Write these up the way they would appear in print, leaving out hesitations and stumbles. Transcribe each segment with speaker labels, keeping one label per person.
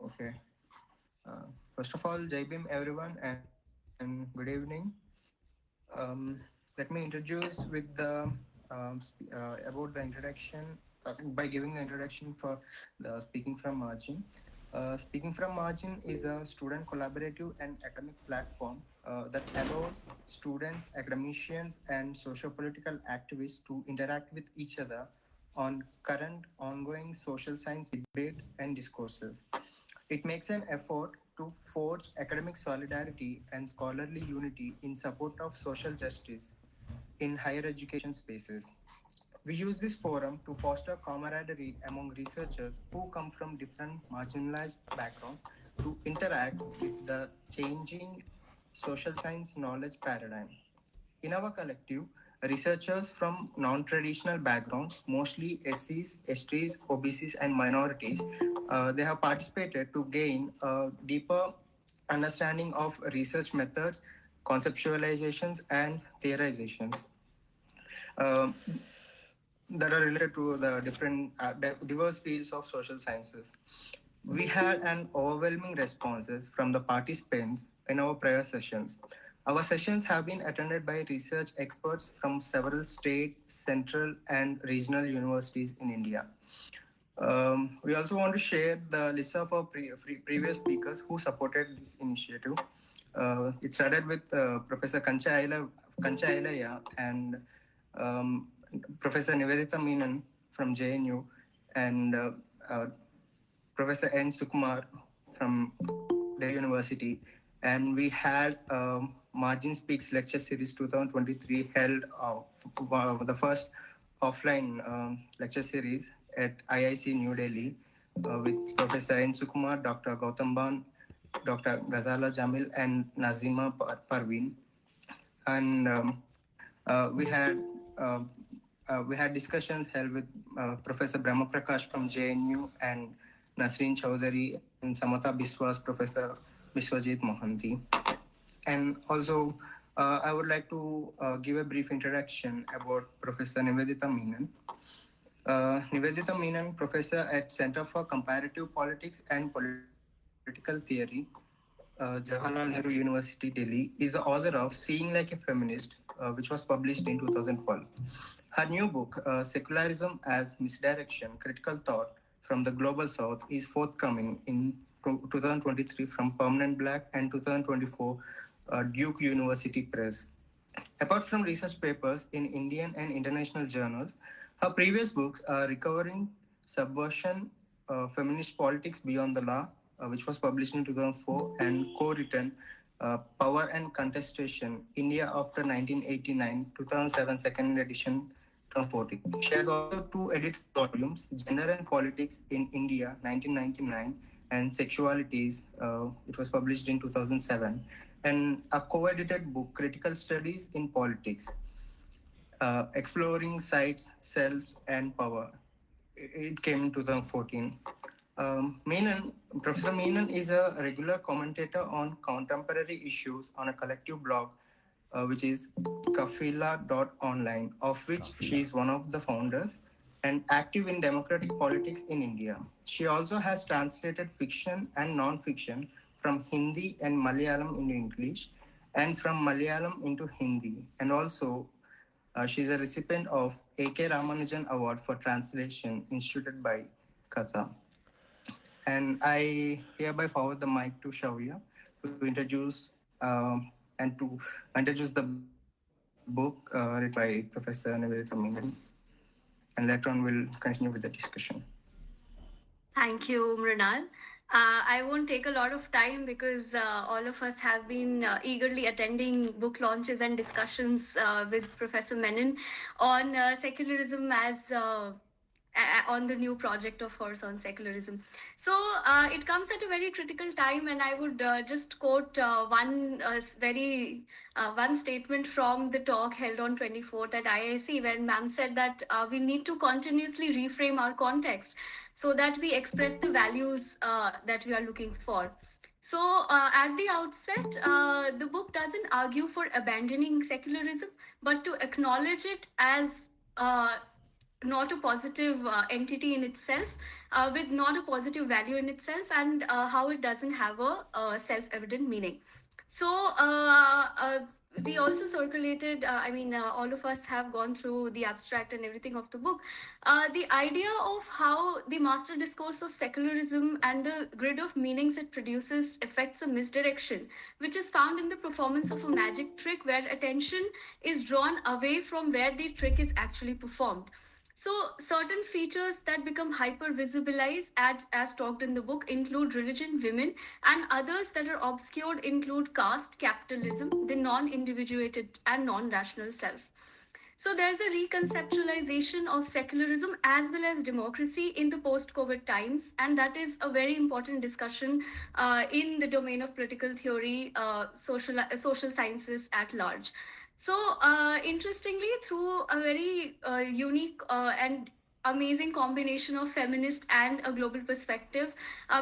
Speaker 1: Okay. Uh, First of all, Jai Bhim everyone and good evening. Let me introduce with the about the introduction by giving the introduction for the Speaking from Margin. Speaking from Margin is a student collaborative and academic platform that allows students, academicians, and socio-political activists to interact with each other on current ongoing social science debates and discourses. It makes an effort to forge academic solidarity and scholarly unity in support of social justice in higher education spaces. We use this forum to foster camaraderie among researchers who come from different marginalized backgrounds to interact with the changing social science knowledge paradigm. In our collective, researchers from non-traditional backgrounds, mostly SCs, STs, OBCs, and minorities, they have participated to gain a deeper understanding of research methods, conceptualizations, and theorizations uh, that are related to the different diverse fields of social sciences. We had an overwhelming responses from the participants in our prior sessions. Our sessions have been attended by research experts from several state, central, and regional universities in India. We also want to share the list of our previous speakers who supported this initiative. It started with Professor Kancha Ailaya and um, Professor Nivedita Menon from JNU and uh, Professor N. Sukumar from Delhi University. And we had Margin Speaks Lecture Series 2023 held the first offline lecture series at IIC New Delhi with Professor N. Sukumar, Dr. Gautam Ban, Dr. Ghazala Jamil, and Nazima Parveen. And uh, we had discussions held with Professor Brahma Prakash from JNU and Nasreen Chowdhury and Samata Biswas, Professor Biswajit Mohanty. And also, I would like to give a brief introduction about Professor Nivedita Menon. Nivedita Menon, professor at Center for Comparative Politics and Political Theory, Jawaharlal Nehru University, Delhi, is the author of Seeing Like a Feminist, which was published in 2012. Her new book, Secularism as Misdirection, Critical Thought from the Global South, is forthcoming in 2023 from Permanent Black and 2024 Duke University Press. Apart from research papers in Indian and international journals, her previous books are Recovering Subversion, Feminist Politics Beyond the Law, which was published in 2004, and co-written Power and Contestation, India After 1989, 2007, second edition, 2014. She has also two edited volumes, Gender and Politics in India, 1999, and Sexualities, it was published in 2007, and a co-edited book, Critical Studies in Politics, Exploring Sites, Selves, and Power. It came in 2014. Menon, Professor Menon is a regular commentator on contemporary issues on a collective blog, which is kafila.online, of which she is one of the founders and active in democratic politics in India. She also has translated fiction and non-fiction from Hindi and Malayalam into English and from Malayalam into Hindi. And also, she is a recipient of A.K. Ramanujan Award for Translation instituted by Katha. And I hereby forward the mic to Shaurya to introduce and to introduce the book written by Professor Nivedita Menon. And later on, we'll continue with the discussion.
Speaker 2: Thank you, Mrinal. I won't take a lot of time because all of us have been eagerly attending book launches and discussions with Professor Menon on secularism as on the new project of hers on secularism. So it comes at a very critical time, and I would just quote one statement from the talk held on 24th at IIC, where ma'am said that we need to continuously reframe our context so that we express the values that we are looking for. So, at the outset, the book doesn't argue for abandoning secularism, but to acknowledge it as uh, not a positive entity in itself, with not a positive value in itself, and how it doesn't have a self-evident meaning. So we also circulated, all of us have gone through the abstract and everything of the book. The idea of how the master discourse of secularism and the grid of meanings it produces affects a misdirection, which is found in the performance of a magic trick where attention is drawn away from where the trick is actually performed. So, certain features that become hyper visibilized, as talked in the book, include religion, women, and others that are obscured include caste, capitalism, the non individuated and non rational self. So there's a reconceptualization of secularism as well as democracy in the post-COVID times, and that is a very important discussion in the domain of political theory, social sciences at large. So interestingly, through a very unique and amazing combination of feminist and a global perspective,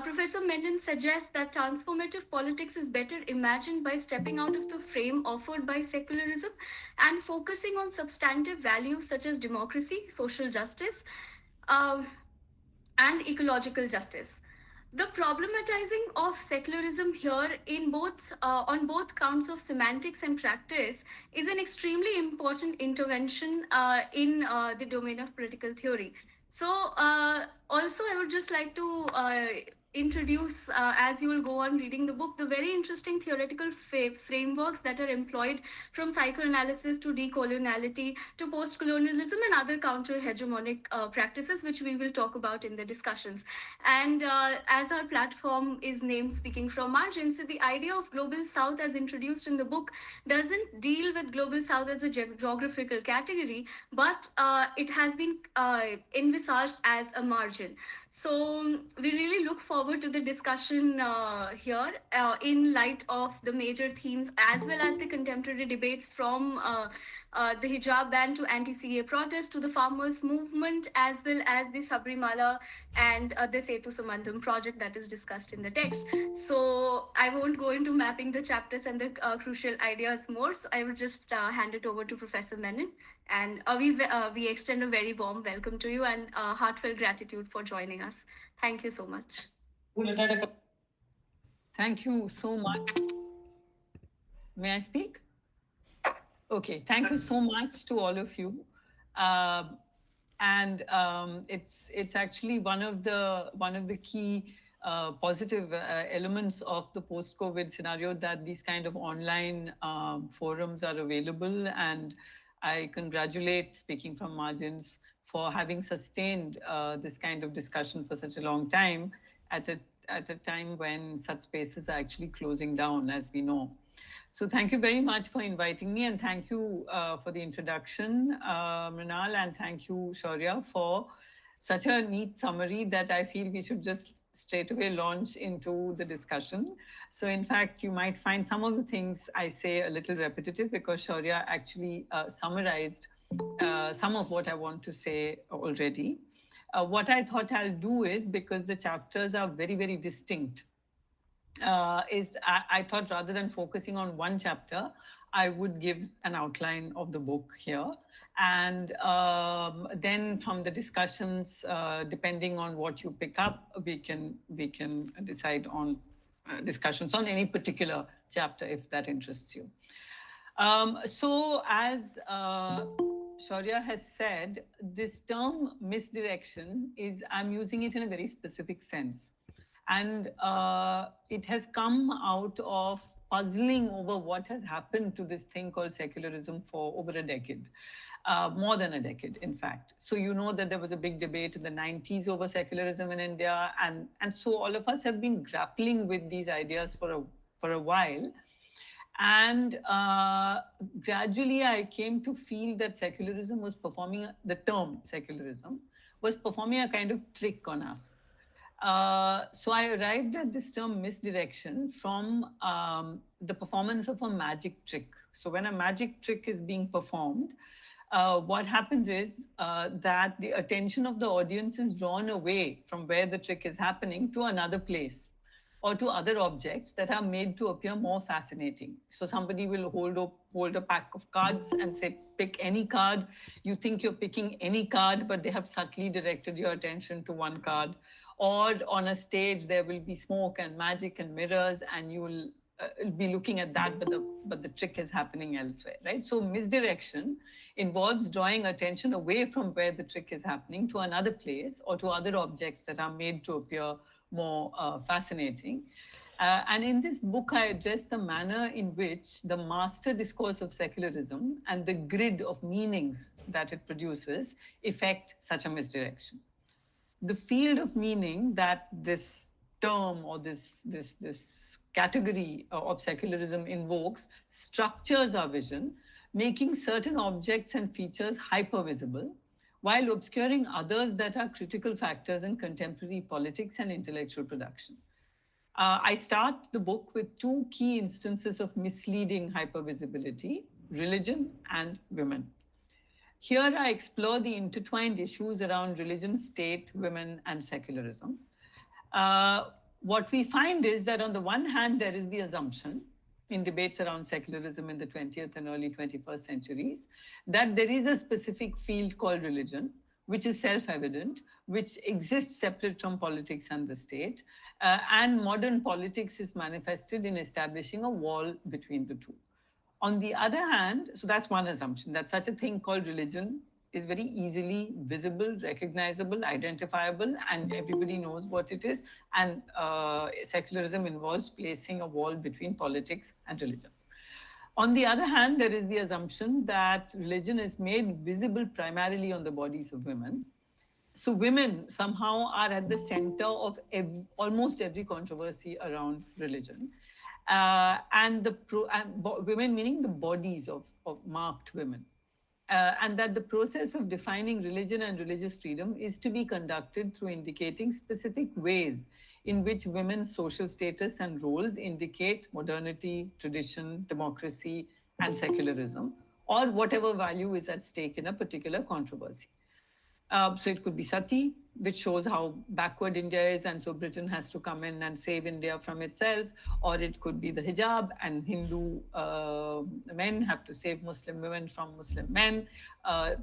Speaker 2: Professor Menon suggests that transformative politics is better imagined by stepping out of the frame offered by secularism and focusing on substantive values such as democracy, social justice, um, and ecological justice. The problematizing of secularism here in both on both counts of semantics and practice is an extremely important intervention in the domain of political theory. So, also, I would just like to introduce, as you will go on reading the book, the very interesting theoretical frameworks that are employed from psychoanalysis to decoloniality to post-colonialism and other counter-hegemonic practices, which we will talk about in the discussions. And as our platform is named Speaking from Margin, so the idea of Global South as introduced in the book doesn't deal with Global South as a geographical category, but it has been envisaged as a margin. So we really look forward to the discussion here in light of the major themes as well as the contemporary debates from the hijab ban to anti-CA protest to the farmers movement as well as the Sabrimala and the Setu Samandham project that is discussed in the text. So I won't go into mapping the chapters and the crucial ideas more. So I will just hand it over to Professor Menon. And we extend a very warm welcome to you and heartfelt gratitude for joining us. Thank you so much.
Speaker 3: Thank you so much. May I speak? Okay, thank you so much to all of you. It's actually one of the key positive elements of the post-COVID scenario that these kind of online forums are available, and I congratulate Speaking from Margins for having sustained this kind of discussion for such a long time at a time when such spaces are actually closing down, as we know. So thank you very much for inviting me, and thank you for the introduction, Mrinal, and thank you, Shaurya, for such a neat summary that I feel we should just straight away launch into the discussion. So in fact, you might find some of the things I say a little repetitive because Shaurya actually summarized some of what I want to say already. What I thought I'll do is, because the chapters are very, very distinct, I thought rather than focusing on one chapter, I would give an outline of the book here. And then from the discussions, depending on what you pick up, we can decide on discussions on any particular chapter if that interests you. So as Shaurya has said, this term misdirection is, I'm using it in a very specific sense. And it has come out of puzzling over what has happened to this thing called secularism for over a decade, more than a decade, in fact. So you know that there was a big debate in the 90s over secularism in India. And so all of us have been grappling with these ideas for a while. And gradually I came to feel that secularism was performing, the term secularism was performing a kind of trick on us. So I arrived at this term misdirection from the performance of a magic trick. So when a magic trick is being performed, what happens is that the attention of the audience is drawn away from where the trick is happening to another place or to other objects that are made to appear more fascinating. So somebody will hold a pack of cards and say, pick any card. You think you're picking any card, but they have subtly directed your attention to one card. or on a stage there will be smoke and magic and mirrors, and you will be looking at that, but the trick is happening elsewhere, right? So misdirection involves drawing attention away from where the trick is happening to another place or to other objects that are made to appear more fascinating. And in this book, I address the manner in which the master discourse of secularism and the grid of meanings that it produces affect such a misdirection. The field of meaning that this term or this category of secularism invokes structures our vision, making certain objects and features hypervisible, while obscuring others that are critical factors in contemporary politics and intellectual production. I start the book with two key instances of misleading hypervisibility: religion and women. Here I explore the intertwined issues around religion, state, women, and secularism. What we find is that on the one hand, there is the assumption in debates around secularism in the 20th and early 21st centuries that there is a specific field called religion, which is self-evident, which exists separate from politics and the state, and modern politics is manifested in establishing a wall between the two. On the other hand, so that's one assumption, that such a thing called religion is very easily visible, recognizable, identifiable, and everybody knows what it is. And secularism involves placing a wall between politics and religion. On the other hand, there is the assumption that religion is made visible primarily on the bodies of women. So women somehow are at the center of almost every controversy around religion. And women meaning the bodies of marked women. And that the process of defining religion and religious freedom is to be conducted through indicating specific ways in which women's social status and roles indicate modernity, tradition, democracy, and secularism, or whatever value is at stake in a particular controversy. So it could be sati, which shows how backward India is, and so Britain has to come in and save India from itself. Or it could be the hijab, and Hindu men have to save Muslim women from Muslim men.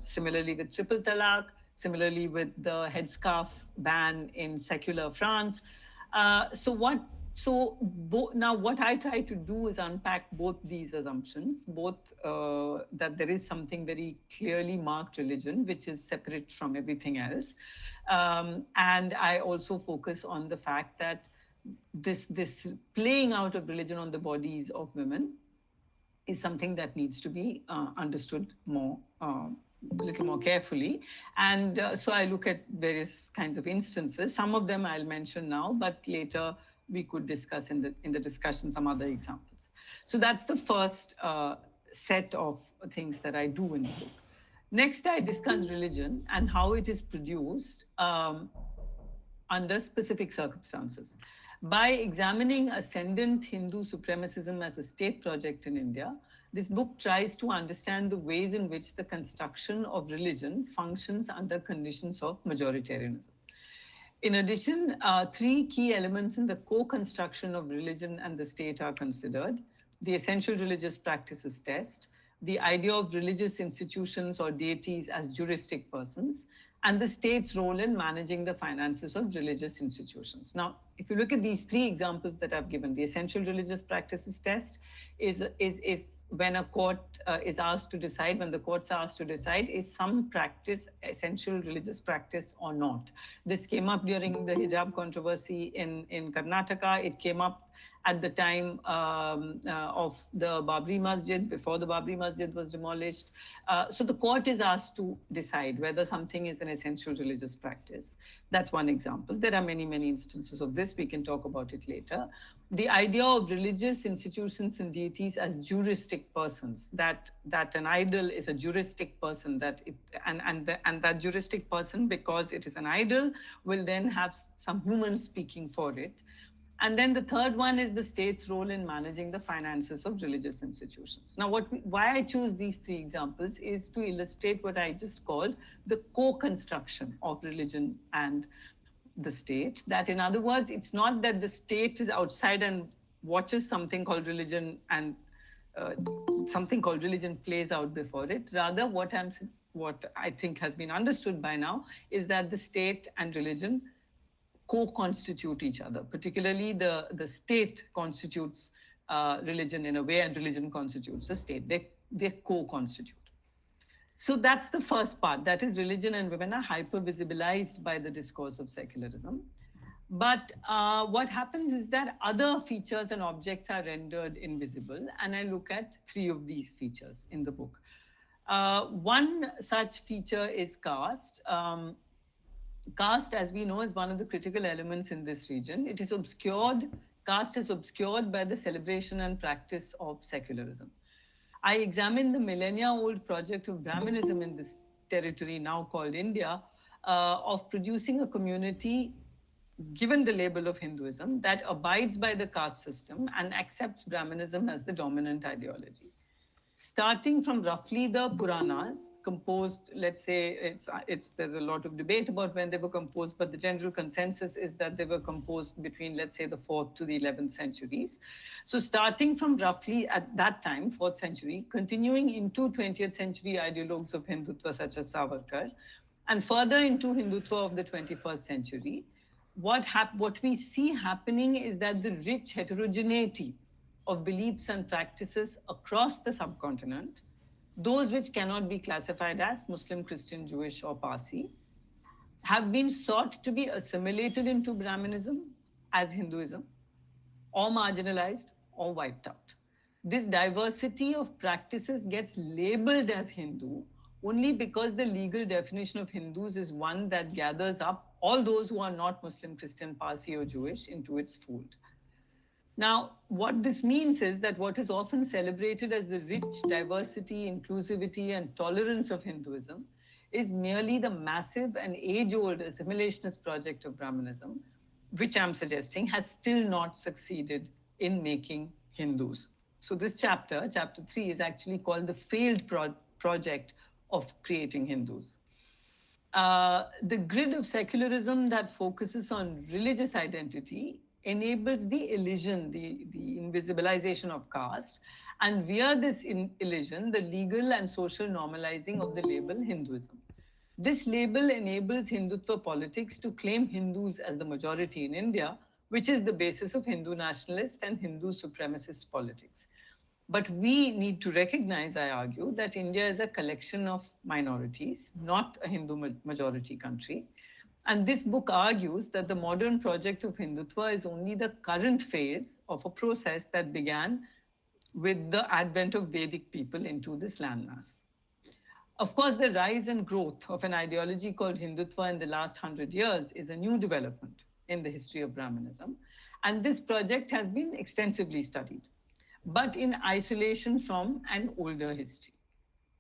Speaker 3: Similarly with triple talaq, similarly with the headscarf ban in secular France. Now what I try to do is unpack both these assumptions, both that there is something very clearly marked religion, which is separate from everything else. And I also focus on the fact that this playing out of religion on the bodies of women is something that needs to be understood more, a little more carefully. And so I look at various kinds of instances. Some of them I'll mention now, but later we could discuss in the discussion some other examples. So that's the first set of things that I do in the book. Next, I discuss religion and how it is produced under specific circumstances. By examining ascendant Hindu supremacism as a state project in India, this book tries to understand the ways in which the construction of religion functions under conditions of majoritarianism. In addition, three key elements in the co-construction of religion and the state are considered: the essential religious practices test, the idea of religious institutions or deities as juristic persons, and the state's role in managing the finances of religious institutions. Now, if you look at these three examples that I've given, the essential religious practices test is when a court is asked to decide, when the courts are asked to decide, is some practice essential religious practice or not. This came up during the hijab controversy in Karnataka. It came up at the time of the Babri Masjid, before the Babri Masjid was demolished. So the court is asked to decide whether something is an essential religious practice. That's one example. There are many, many instances of this. We can talk about it later. The idea of religious institutions and deities as juristic persons, that an idol is a juristic person, and that juristic person, because it is an idol, will then have some human speaking for it. And then the third one is the state's role in managing the finances of religious institutions. Now, why I choose these three examples is to illustrate what I just called the co-construction of religion and the state. That, in other words, it's not that the state is outside and watches something called religion and something called religion plays out before it. Rather, what I think has been understood by now is that the state and religion co-constitute each other. Particularly the state constitutes religion in a way, and religion constitutes the state. They co-constitute. So that's the first part. That is, religion and women are hyper-visibilized by the discourse of secularism. But what happens is that other features and objects are rendered invisible, and I look at 3 of these features in the book. One such feature is caste. Caste, as we know, is one of the critical elements in this region. It is obscured, caste is obscured by the celebration and practice of secularism. I examined the millennia-old project of Brahminism in this territory now called India, of producing a community, given the label of Hinduism, that abides by the caste system and accepts Brahminism as the dominant ideology. Starting from roughly the Puranas, composed, let's say, there's a lot of debate about when they were composed, but the general consensus is that they were composed between, let's say, the 4th to the 11th centuries. So starting from roughly at that time, 4th century, continuing into 20th century ideologues of Hindutva such as Savarkar, and further into Hindutva of the 21st century, what we see happening is that the rich heterogeneity of beliefs and practices across the subcontinent, those which cannot be classified as Muslim, Christian, Jewish, or Parsi, have been sought to be assimilated into Brahminism as Hinduism, or marginalized, or wiped out. This diversity of practices gets labeled as Hindu only because the legal definition of Hindus is one that gathers up all those who are not Muslim, Christian, Parsi, or Jewish into its fold. Now, what this means is that what is often celebrated as the rich diversity, inclusivity, and tolerance of Hinduism is merely the massive and age-old assimilationist project of Brahmanism, which I'm suggesting has still not succeeded in making Hindus. So this chapter 3, is actually called the failed project of creating Hindus. The grid of secularism that focuses on religious identity enables the elision, the invisibilization of caste, and via this elision, the legal and social normalizing of the label Hinduism. This label enables Hindutva politics to claim Hindus as the majority in India, which is the basis of Hindu nationalist and Hindu supremacist politics. But we need to recognize, I argue, that India is a collection of minorities, not a Hindu majority country. And this book argues that the modern project of Hindutva is only the current phase of a process that began with the advent of Vedic people into this landmass. Of course, the rise and growth of an ideology called Hindutva in the last 100 years is a new development in the history of Brahmanism. And this project has been extensively studied, but in isolation from an older history.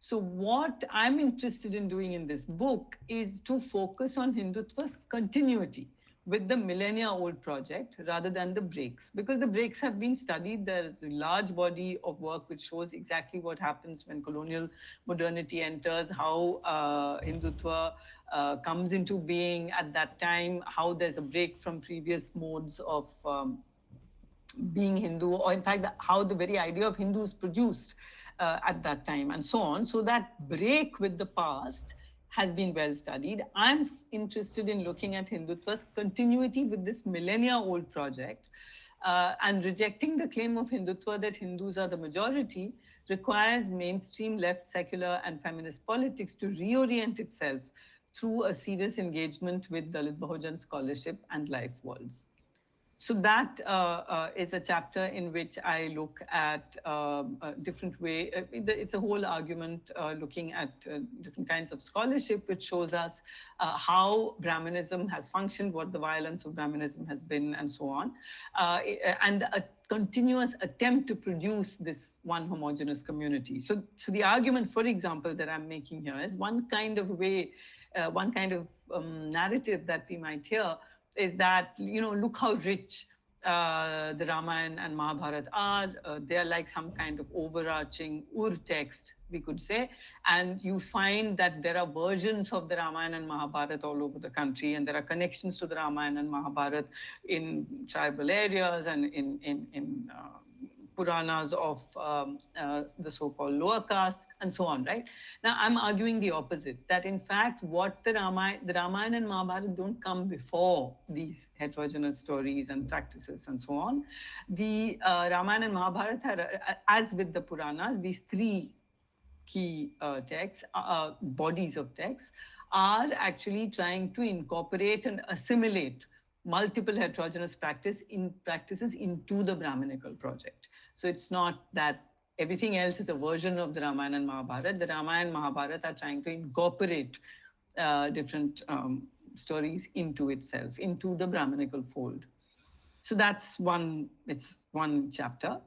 Speaker 3: So what I'm interested in doing in this book is to focus on Hindutva's continuity with the millennia-old project rather than the breaks. Because the breaks have been studied, there's a large body of work which shows exactly what happens when colonial modernity enters, how Hindutva comes into being at that time, how there's a break from previous modes of being Hindu, or in fact, how the very idea of Hindu is produced at that time, and so on. So that break with the past has been well studied. I'm interested in looking at Hindutva's continuity with this millennia-old project, and rejecting the claim of Hindutva that Hindus are the majority requires mainstream left secular and feminist politics to reorient itself through a serious engagement with Dalit Bahujan scholarship and life worlds. So that is a chapter in which I look at a different way. It's a whole argument looking at different kinds of scholarship, which shows us how Brahmanism has functioned, what the violence of Brahmanism has been, and so on. And a continuous attempt to produce this one homogeneous community. So the argument, for example, that I'm making here is one kind of way, one kind of narrative that we might hear is that, look how rich the Ramayana and Mahabharata are. They are like some kind of overarching ur-text, we could say. And you find that there are versions of the Ramayana and Mahabharata all over the country, and there are connections to the Ramayana and Mahabharata in tribal areas and in Puranas of the so-called lower caste, and so on, right? Now, I'm arguing the opposite, that in fact, what the Ramayana and Mahabharata don't come before these heterogeneous stories and practices and so on. The Ramayana and Mahabharata, as with the Puranas, these three key texts, bodies of texts, are actually trying to incorporate and assimilate multiple heterogeneous practices into the Brahminical project. So it's not that everything else is a version of the Ramayana and Mahabharata. The Ramayana and Mahabharata are trying to incorporate different stories into itself, into the Brahminical fold. So that's it's one chapter.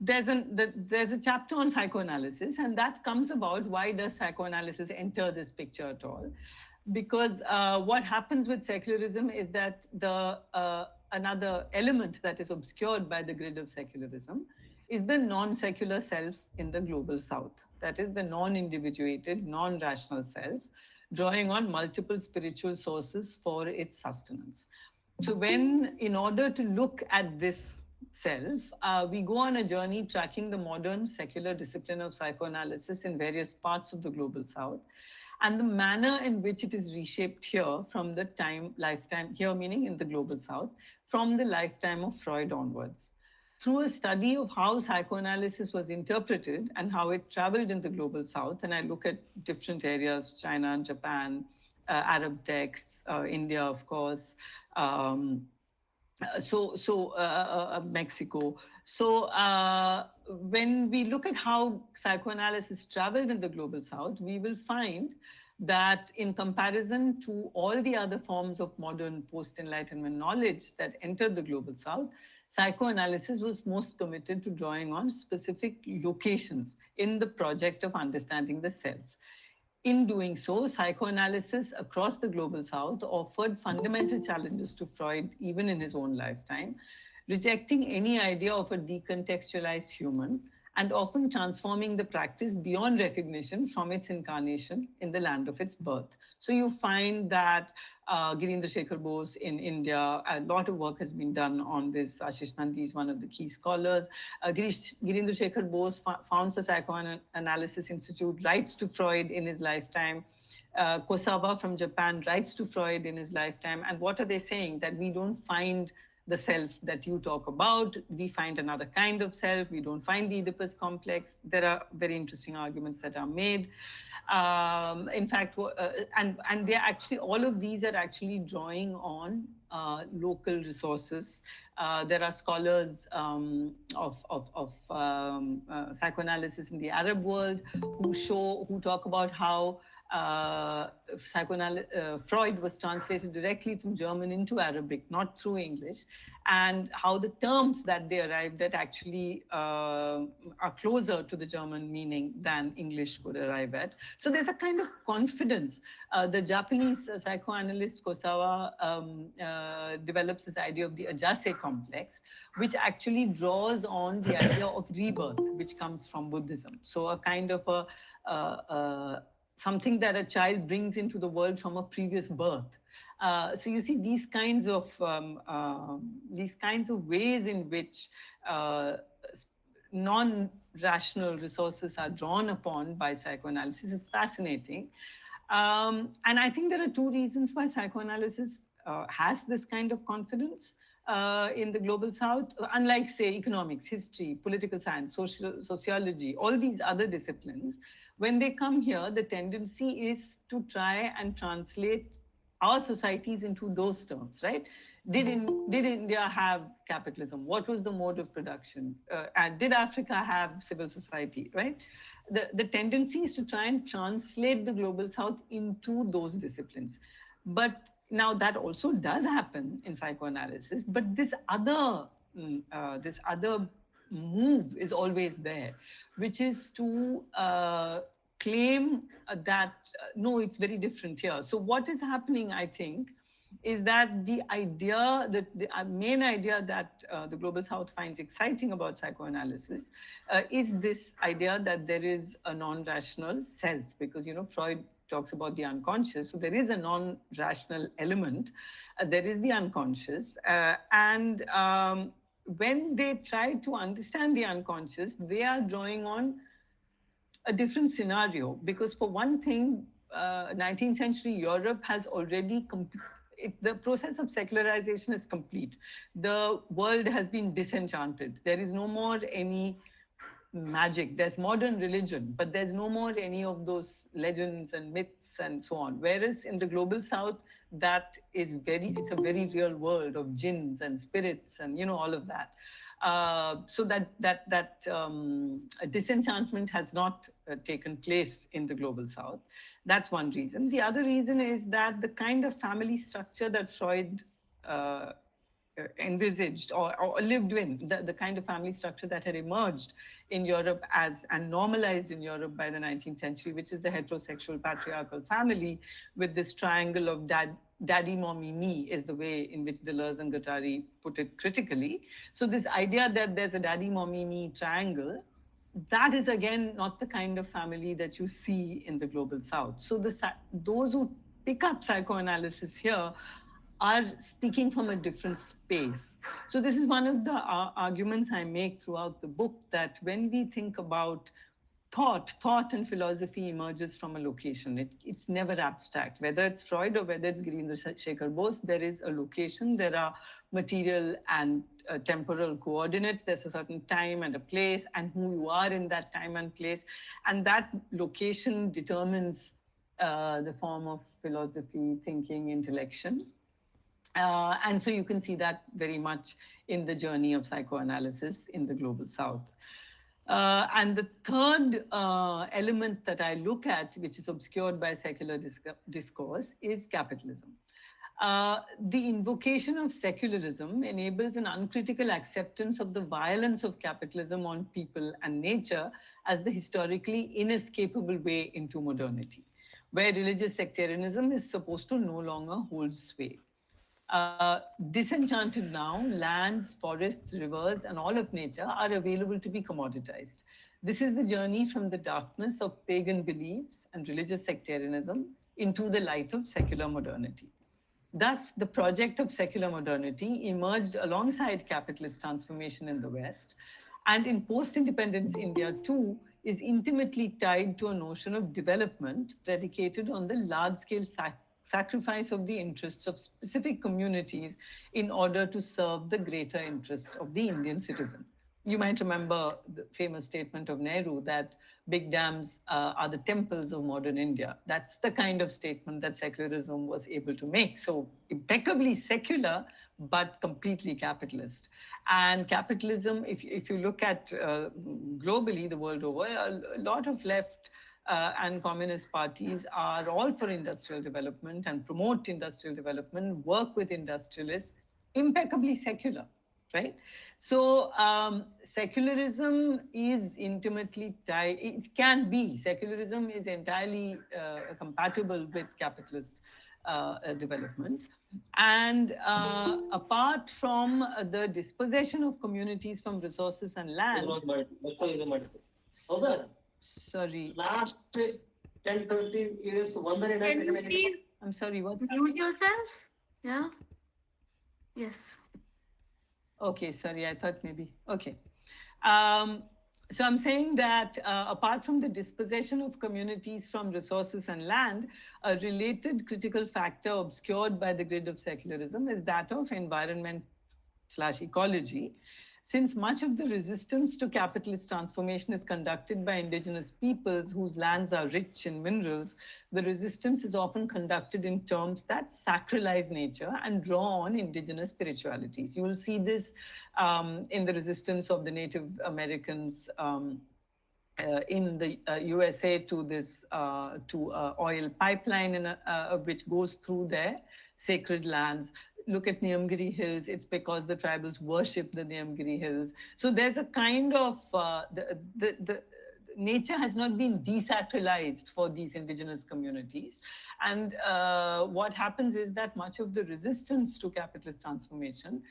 Speaker 3: There's a chapter on psychoanalysis, and that comes about, why does psychoanalysis enter this picture at all? Because what happens with secularism is that another element that is obscured by the grid of secularism is the non-secular self in the global south. That is the non-individuated, non-rational self, drawing on multiple spiritual sources for its sustenance. So in order to look at this self, we go on a journey tracking the modern secular discipline of psychoanalysis in various parts of the global south, and the manner in which it is reshaped here from the lifetime, here meaning in the global south, from the lifetime of Freud onwards. Through a study of how psychoanalysis was interpreted and how it traveled in the global south, and I look at different areas, China and Japan, Arab texts, India, of course, Mexico. So when we look at how psychoanalysis traveled in the global south, we will find that in comparison to all the other forms of modern post-enlightenment knowledge that entered the global south, psychoanalysis was most committed to drawing on specific locations in the project of understanding the self. In doing so, psychoanalysis across the global south offered fundamental challenges to Freud, even in his own lifetime, rejecting any idea of a decontextualized human and often transforming the practice beyond recognition from its incarnation in the land of its birth. So you find that Girindra Shekhar Bose in India, a lot of work has been done on this. Ashish Nandi is one of the key scholars. Girindra Shekhar Bose founds the Psychoanalysis Institute, writes to Freud in his lifetime. Kosawa from Japan writes to Freud in his lifetime. And what are they saying? That we don't find the self that you talk about. We find another kind of self. We don't find the Oedipus complex. There are very interesting arguments that are made. In fact, and they're actually, all of these are actually drawing on local resources. There are scholars of psychoanalysis in the Arab world who talk about how Freud was translated directly from German into Arabic, not through English, and how the terms that they arrived at actually are closer to the German meaning than English could arrive at. So there's a kind of confidence. The Japanese psychoanalyst Kosawa develops this idea of the Ajase complex, which actually draws on the idea of rebirth, which comes from Buddhism. So a kind of something that a child brings into the world from a previous birth. So you see these kinds of ways in which non-rational resources are drawn upon by psychoanalysis is fascinating. And I think there are two reasons why psychoanalysis has this kind of confidence in the global south, unlike, say, economics, history, political science, sociology, all these other disciplines. When they come here, the tendency is to try and translate our societies into those terms, right? Did India have capitalism? What was the mode of production? And did Africa have civil society, right? The tendency is to try and translate the global south into those disciplines. But now that also does happen in psychoanalysis, but this other move is always there, which is to claim that, no, it's very different here. So what is happening, I think, is that the main idea that the Global South finds exciting about psychoanalysis is this idea that there is a non-rational self, because, Freud talks about the unconscious. So there is a non-rational element. There is the unconscious. And when they try to understand the unconscious, they are drawing on a different scenario, because for one thing, 19th century Europe has already the process of secularization is complete. The world has been disenchanted. There is no more any magic. There's modern religion, but there's no more any of those legends and myths and so on. Whereas in the global south, it's a very real world of jinns and spirits and, all of that. So that disenchantment has not taken place in the global south. That's one reason. The other reason is that the kind of family structure that Freud envisaged or lived in, the kind of family structure that had emerged in Europe and normalized in Europe by the 19th century, which is the heterosexual patriarchal family with this triangle of daddy, mommy, me, is the way in which Deleuze and Guattari put it critically. So this idea that there's a daddy, mommy, me triangle, that is again not the kind of family that you see in the global south. So those who pick up psychoanalysis here are speaking from a different space. So this is one of the arguments I make throughout the book, that when we think about thought and philosophy emerges from a location. It's never abstract. Whether it's Freud or whether it's Girindra Shekhar Bose, there is a location. There are material and temporal coordinates. There's a certain time and a place, and who you are in that time and place. And that location determines the form of philosophy, thinking, intellection. And so you can see that very much in the journey of psychoanalysis in the global south. And the third element that I look at, which is obscured by secular discourse, is capitalism. The invocation of secularism enables an uncritical acceptance of the violence of capitalism on people and nature as the historically inescapable way into modernity, where religious sectarianism is supposed to no longer hold sway. Disenchanted now, lands, forests, rivers, and all of nature are available to be commoditized. This is the journey from the darkness of pagan beliefs and religious sectarianism into the light of secular modernity. Thus, the project of secular modernity emerged alongside capitalist transformation in the West, and in post-independence India too, is intimately tied to a notion of development predicated on the large-scale sacrifice of the interests of specific communities in order to serve the greater interest of the Indian citizen. You might remember the famous statement of Nehru that big dams are the temples of modern India. That's the kind of statement that secularism was able to make. So impeccably secular, but completely capitalist. And capitalism, if you look at globally, the world over, a lot of left and communist parties are all for industrial development and promote industrial development, work with industrialists, impeccably secular, right? So secularism is intimately tied, it can be, secularism is entirely compatible with capitalist development. And apart from the dispossession of communities from resources and land, sorry.
Speaker 4: Last 10-20 years,
Speaker 3: I'm sorry, what?
Speaker 2: Mute yourself? Yeah? Yes.
Speaker 3: Okay, sorry, I thought maybe. Okay. So I'm saying that apart from the dispossession of communities from resources and land, a related critical factor obscured by the grid of secularism is that of environment/ecology. Since much of the resistance to capitalist transformation is conducted by indigenous peoples whose lands are rich in minerals, the resistance is often conducted in terms that sacralize nature and draw on indigenous spiritualities. You will see this in the resistance of the Native Americans in the USA to this oil pipeline which goes through their sacred lands. Look at Niyamgiri Hills, it's because the tribals worship the Niyamgiri Hills. So there's a kind of, the nature has not been desacralized for these indigenous communities. And what happens is that much of the resistance to capitalist transformation,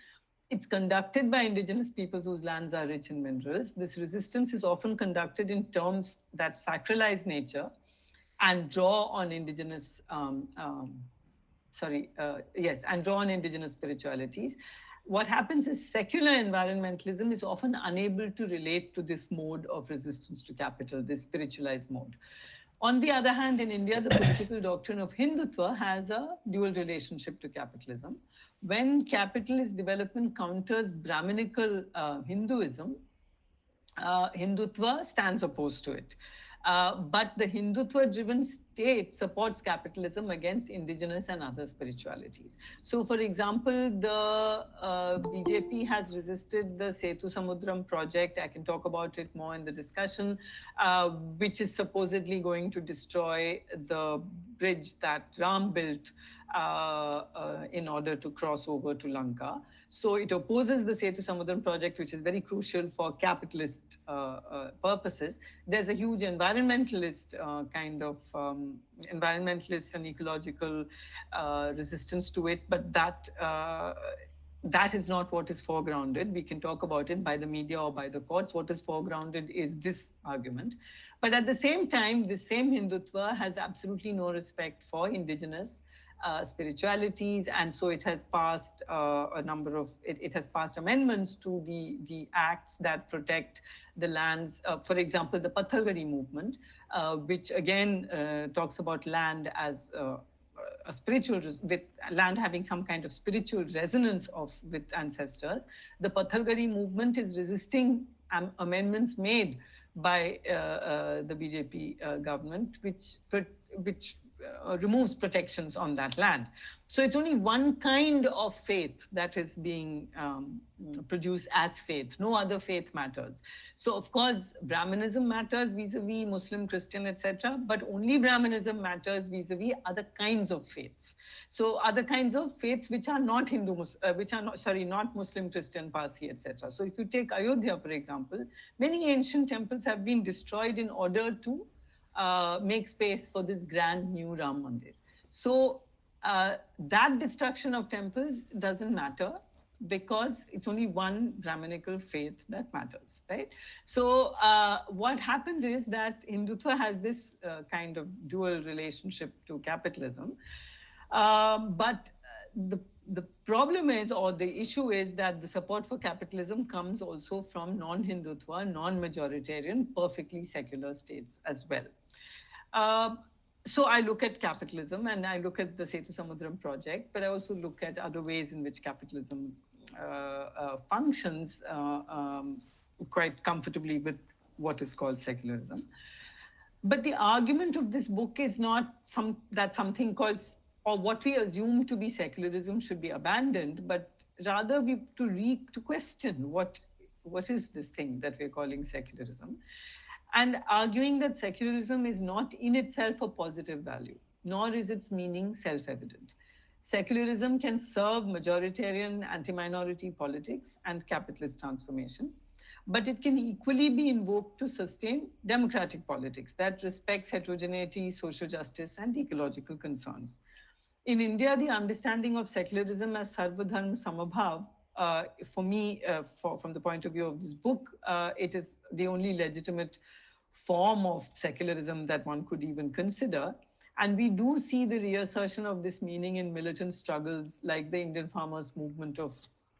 Speaker 3: it's conducted by indigenous peoples whose lands are rich in minerals. This resistance is often conducted in terms that sacralize nature and draw on indigenous and draw on indigenous spiritualities. what happens is secular environmentalism is often unable to relate to this mode of resistance to capital, this spiritualized mode. On the other hand, in India, the political doctrine of Hindutva has a dual relationship to capitalism. When capitalist development counters Brahminical Hinduism, Hindutva stands opposed to it. But the Hindutva-driven state supports capitalism against indigenous and other spiritualities. So, for example, the BJP has resisted the Setu Samudram project. I can talk about it more in the discussion, which is supposedly going to destroy the bridge that Ram built in order to cross over to Lanka. So it opposes the Setu Samudram project, which is very crucial for capitalist purposes. There's a huge environmentalist environmentalist and ecological resistance to it, but that is not what is foregrounded. We can talk about it by the media or by the courts. What is foregrounded is this argument. But at the same time, the same Hindutva has absolutely no respect for indigenous spiritualities, and so it has passed it has passed amendments to the acts that protect the lands. For example, the Pathalgari movement, which again talks about land as a spiritual, with land having some kind of spiritual resonance with ancestors. The Pathalgari movement is resisting amendments made by the BJP government, which removes protections on that land. So it's only one kind of faith that is being produced as faith. No other faith matters. So of course, Brahmanism matters vis-a-vis Muslim, Christian, etc. But only Brahmanism matters vis-a-vis other kinds of faiths. So other kinds of faiths which are not not Muslim, Christian, Parsi, etc. So if you take Ayodhya, for example, many ancient temples have been destroyed in order to make space for this grand new Ram Mandir. So that destruction of temples doesn't matter because it's only one Brahminical faith that matters, right? So what happened is that Hindutva has this kind of dual relationship to capitalism. But the problem is, or the issue is, that the support for capitalism comes also from non-Hindutva, non-majoritarian, perfectly secular states as well. So I look at capitalism and I look at the Setu Samudram project, but I also look at other ways in which capitalism functions quite comfortably with what is called secularism. But the argument of this book is not that something called, or what we assume to be secularism should be abandoned, but rather to question what is this thing that we're calling secularism, and arguing that secularism is not in itself a positive value, nor is its meaning self-evident. Secularism can serve majoritarian anti-minority politics and capitalist transformation, but it can equally be invoked to sustain democratic politics that respects heterogeneity, social justice, and ecological concerns. In India, the understanding of secularism as Sarvadharma Samabhav, for me, from the point of view of this book, it is the only legitimate form of secularism that one could even consider. And we do see the reassertion of this meaning in militant struggles like the Indian farmers' movement of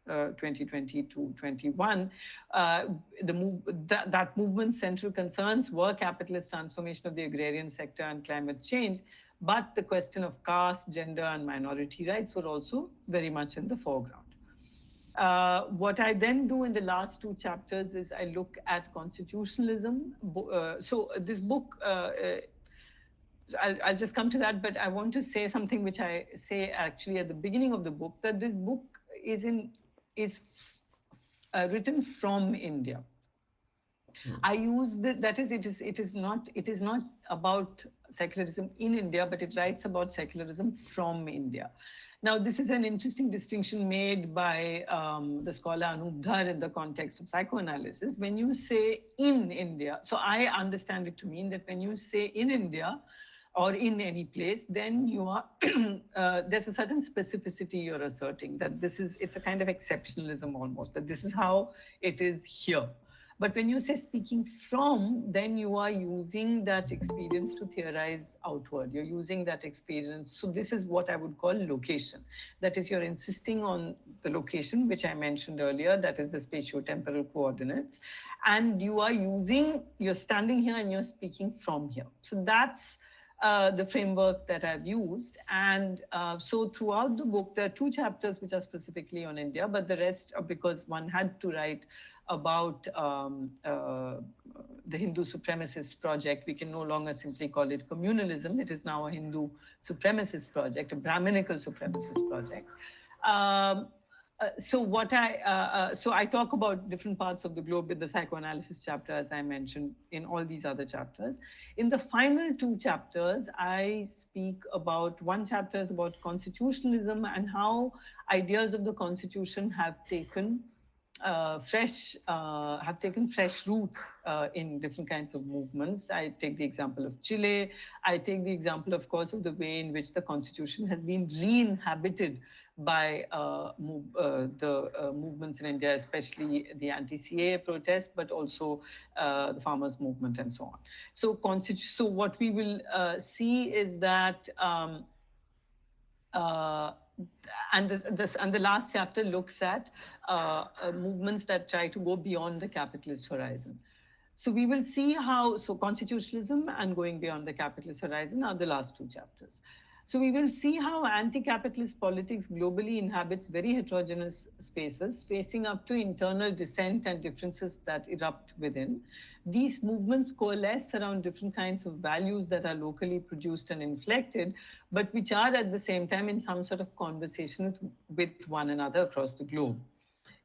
Speaker 3: 2020 to 21. That movement's central concerns were capitalist transformation of the agrarian sector and climate change. But the question of caste, gender, and minority rights were also very much in the foreground. What I then do in the last two chapters is I look at constitutionalism. So this book, I'll just come to that, but I want to say something which I say actually at the beginning of the book, that this book is written from India. I use it is not about secularism in India, but it writes about secularism from India. Now, this is an interesting distinction made by the scholar Anup Dhar in the context of psychoanalysis. When you say in India, so I understand it to mean that when you say in India or in any place, then you are there's a certain specificity you're asserting, that it's a kind of exceptionalism almost, that this is how it is here. But when you say speaking from, then you are using that experience to theorize outward. You're using that experience. So this is what I would call location. That is, you're insisting on the location, which I mentioned earlier, that is the spatio-temporal coordinates. And you're standing here and you're speaking from here. So that's the framework that I've used. And so throughout the book, there are 2 chapters which are specifically on India, but the rest are because one had to write about the Hindu supremacist project. We can no longer simply call it communalism. It is now a Hindu supremacist project, a Brahminical supremacist project. So I talk about different parts of the globe in the psychoanalysis chapter, as I mentioned, in all these other chapters. In the final 2 chapters, I speak about, one chapter is about constitutionalism and how ideas of the constitution have taken fresh roots in different kinds of movements. I take the example of Chile. I take the example, of course, of the way in which the constitution has been re-inhabited by the movements in India, especially the anti-CAA protest, but also the farmers' movement and so on. So what we will see is that and the last chapter looks at movements that try to go beyond the capitalist horizon. So we will see how, constitutionalism and going beyond the capitalist horizon are the last 2 chapters. So we will see how anti-capitalist politics globally inhabits very heterogeneous spaces, facing up to internal dissent and differences that erupt within. These movements coalesce around different kinds of values that are locally produced and inflected, but which are at the same time in some sort of conversation with one another across the globe.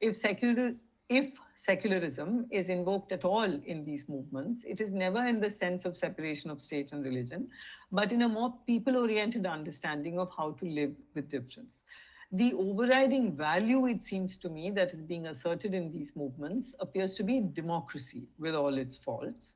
Speaker 3: If secularism is invoked at all in these movements, it is never in the sense of separation of state and religion, but in a more people-oriented understanding of how to live with difference. The overriding value, it seems to me, that is being asserted in these movements appears to be democracy, with all its faults.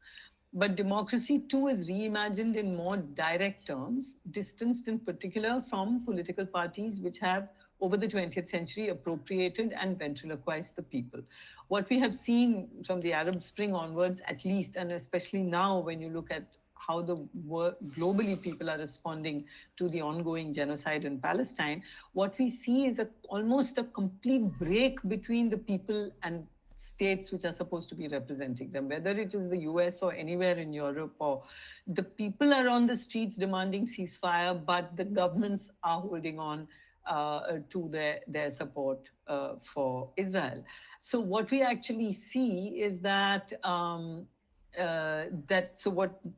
Speaker 3: But democracy, too, is reimagined in more direct terms, distanced in particular from political parties which have, over the 20th century, appropriated and ventriloquized the people. What we have seen from the Arab Spring onwards, at least, and especially now when you look at how globally people are responding to the ongoing genocide in Palestine, what we see is almost a complete break between the people and states which are supposed to be representing them, whether it is the US or anywhere in Europe, or the people are on the streets demanding ceasefire, but the governments are holding on to their support for Israel. So what we actually see is that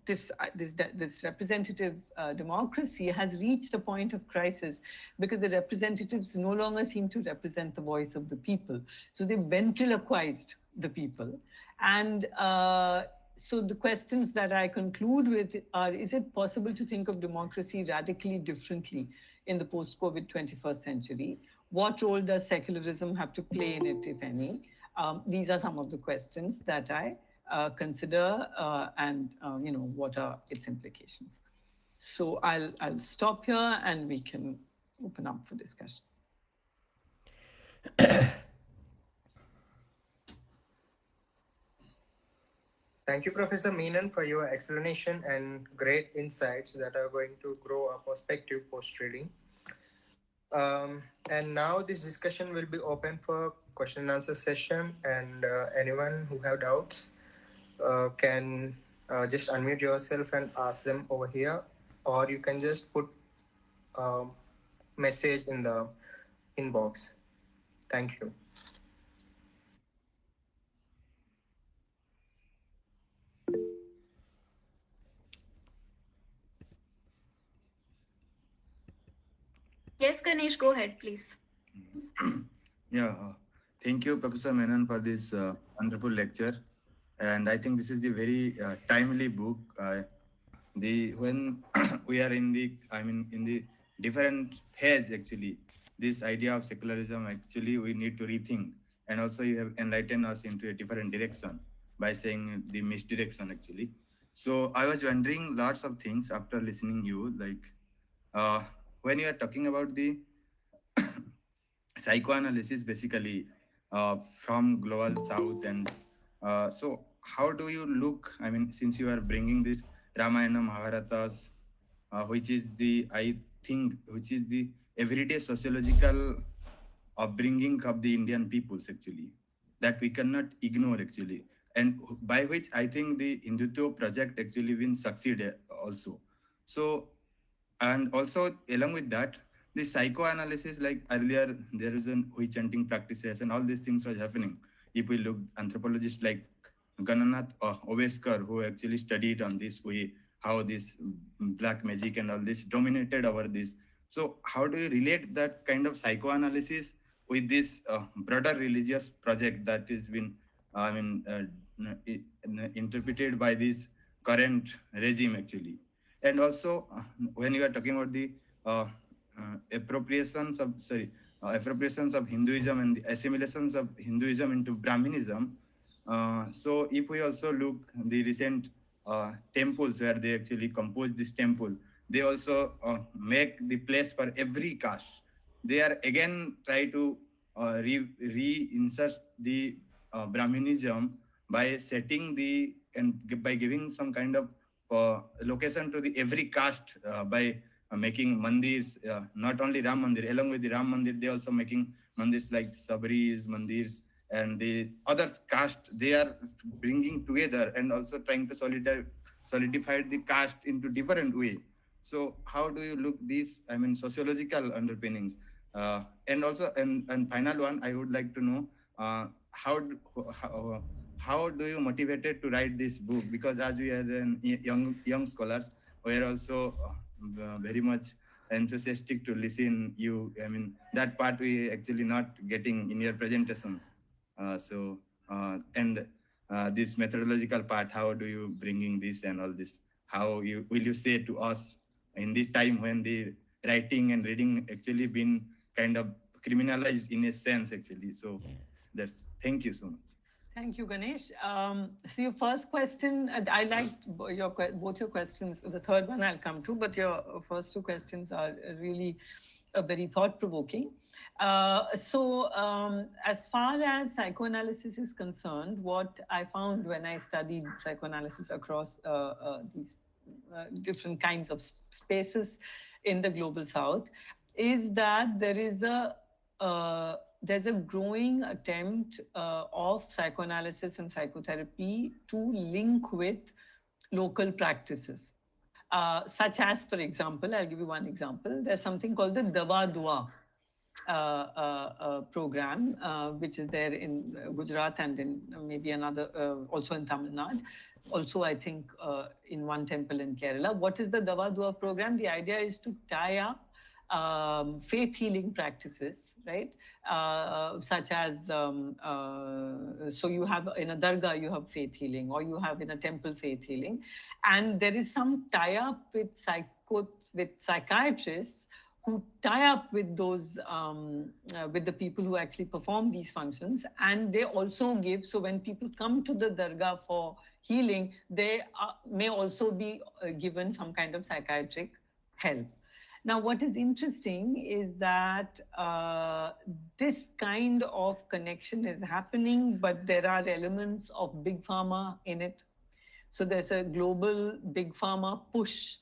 Speaker 3: this representative democracy has reached a point of crisis because the representatives no longer seem to represent the voice of the people. So they ventriloquized the people. And so the questions that I conclude with are, is it possible to think of democracy radically differently in the post-COVID 21st century? What role does secularism have to play in it, if any? These are some of the questions that I consider, and what are its implications. So I'll stop here and we can open up for discussion.
Speaker 1: Thank you, Professor Menon, for your explanation and great insights that are going to grow our perspective post-reading. And now this discussion will be open for question and answer session, and anyone who have doubts can just unmute yourself and ask them over here, or you can just put message in the inbox. Thank you.
Speaker 2: Yes, Ganesh, go ahead, please.
Speaker 5: Yeah, thank you, Professor Menon, for this wonderful lecture. And I think this is the very timely book. When we are in the different phase, actually, this idea of secularism, actually, we need to rethink. And also, you have enlightened us into a different direction by saying the misdirection, actually. So I was wondering lots of things after listening you, like when you are talking about the psychoanalysis, basically from global south and So how do you look? I mean, since you are bringing this Ramayana, Maharatas, which is the, I think, which is the everyday sociological upbringing of the Indian peoples actually, that we cannot ignore actually, and by which I think the Hindutva project actually will succeed also. So, and also along with that, the psychoanalysis, like earlier there is an witch hunting practices and all these things was happening. If we look anthropologists like Gananath Oveskar, who actually studied on this way, how this black magic and all this dominated over this. So how do you relate that kind of psychoanalysis with this broader religious project that has been, I mean, interpreted by this current regime actually? And also, when you are talking about the uh, appropriations of Hinduism and the assimilations of Hinduism into Brahminism. So if we also look the recent temples where they actually composed this temple, they also make the place for every caste. They are again try to reinsert the Brahminism by setting the, and by giving some kind of location to the every caste by making mandirs, not only Ram Mandir, along with the Ram Mandir, they also making mandirs like Sabris, mandirs, and the other caste, they are bringing together and also trying to solidify the caste into different way. So how do you look these, I mean, sociological underpinnings? And also, and final one, I would like to know how, how do you motivated to write this book? Because as we are young scholars, we are also very much enthusiastic to listen you. I mean, that part we actually not getting in your presentations. And this methodological part, how do you bringing this and all this? How you will you say to us in this time when the writing and reading actually been kind of criminalized in a sense actually? So that's, thank you so much.
Speaker 3: Thank you, Ganesh. So your first question, I liked both your questions. The third one I'll come to, but your first two questions are really very thought-provoking. As far as psychoanalysis is concerned, what I found when I studied psychoanalysis across these different kinds of spaces in the global south is that there's a growing attempt of psychoanalysis and psychotherapy to link with local practices. Such as, for example, I'll give you one example. There's something called the Dawa Dua program, which is there in Gujarat and in maybe another, also in Tamil Nadu. Also, I think in one temple in Kerala. What is the Dawa Dua program? The idea is to tie up faith healing practices, right? Such as, so you have in a dargah, you have faith healing, or you have in a temple faith healing. And there is some tie-up with psychiatrists who tie up with those, with the people who actually perform these functions. And they also give, so when people come to the dargah for healing, they may also be given some kind of psychiatric help. Now, what is interesting is that this kind of connection is happening, but there are elements of big pharma in it. So there's a global big pharma push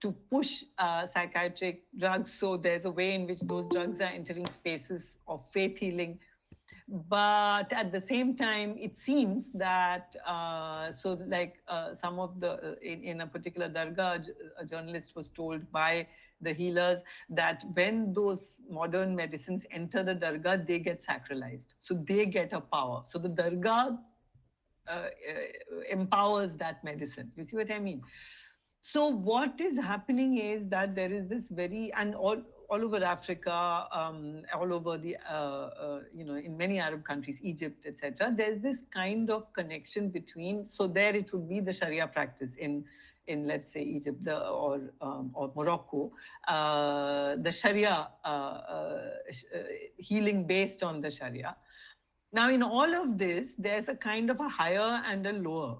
Speaker 3: to push psychiatric drugs. So there's a way in which those drugs are entering spaces of faith healing. But at the same time, it seems that, some of the, in a particular dargah, a journalist was told by the healers that when those modern medicines enter the dargah, they get sacralized. So they get a power. So the dargah empowers that medicine. You see what I mean? So what is happening is that there is this very, and all over Africa, all over the, in many Arab countries, Egypt, etc. There's this kind of connection between, so there it would be the Sharia practice in let's say Egypt or Morocco, the Sharia healing based on the Sharia. Now in all of this, there's a kind of a higher and a lower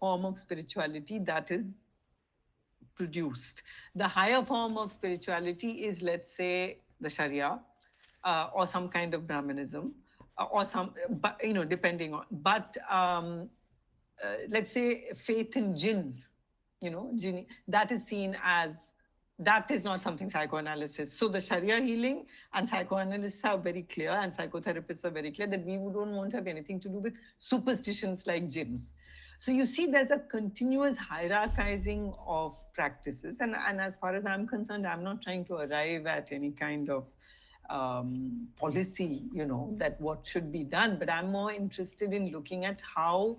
Speaker 3: form of spirituality that is produced. The higher form of spirituality is, let's say, the Sharia or some kind of Brahmanism. or some, but depending on, but let's say faith in jinns, jinn, that is seen as, that is not something psychoanalysis. So the Sharia healing and psychoanalysts are very clear, and psychotherapists are very clear that we don't want to have anything to do with superstitions like jinns. So you see, there's a continuous hierarchizing of practices, and as far as I'm concerned, I'm not trying to arrive at any kind of policy, that what should be done, but I'm more interested in looking at how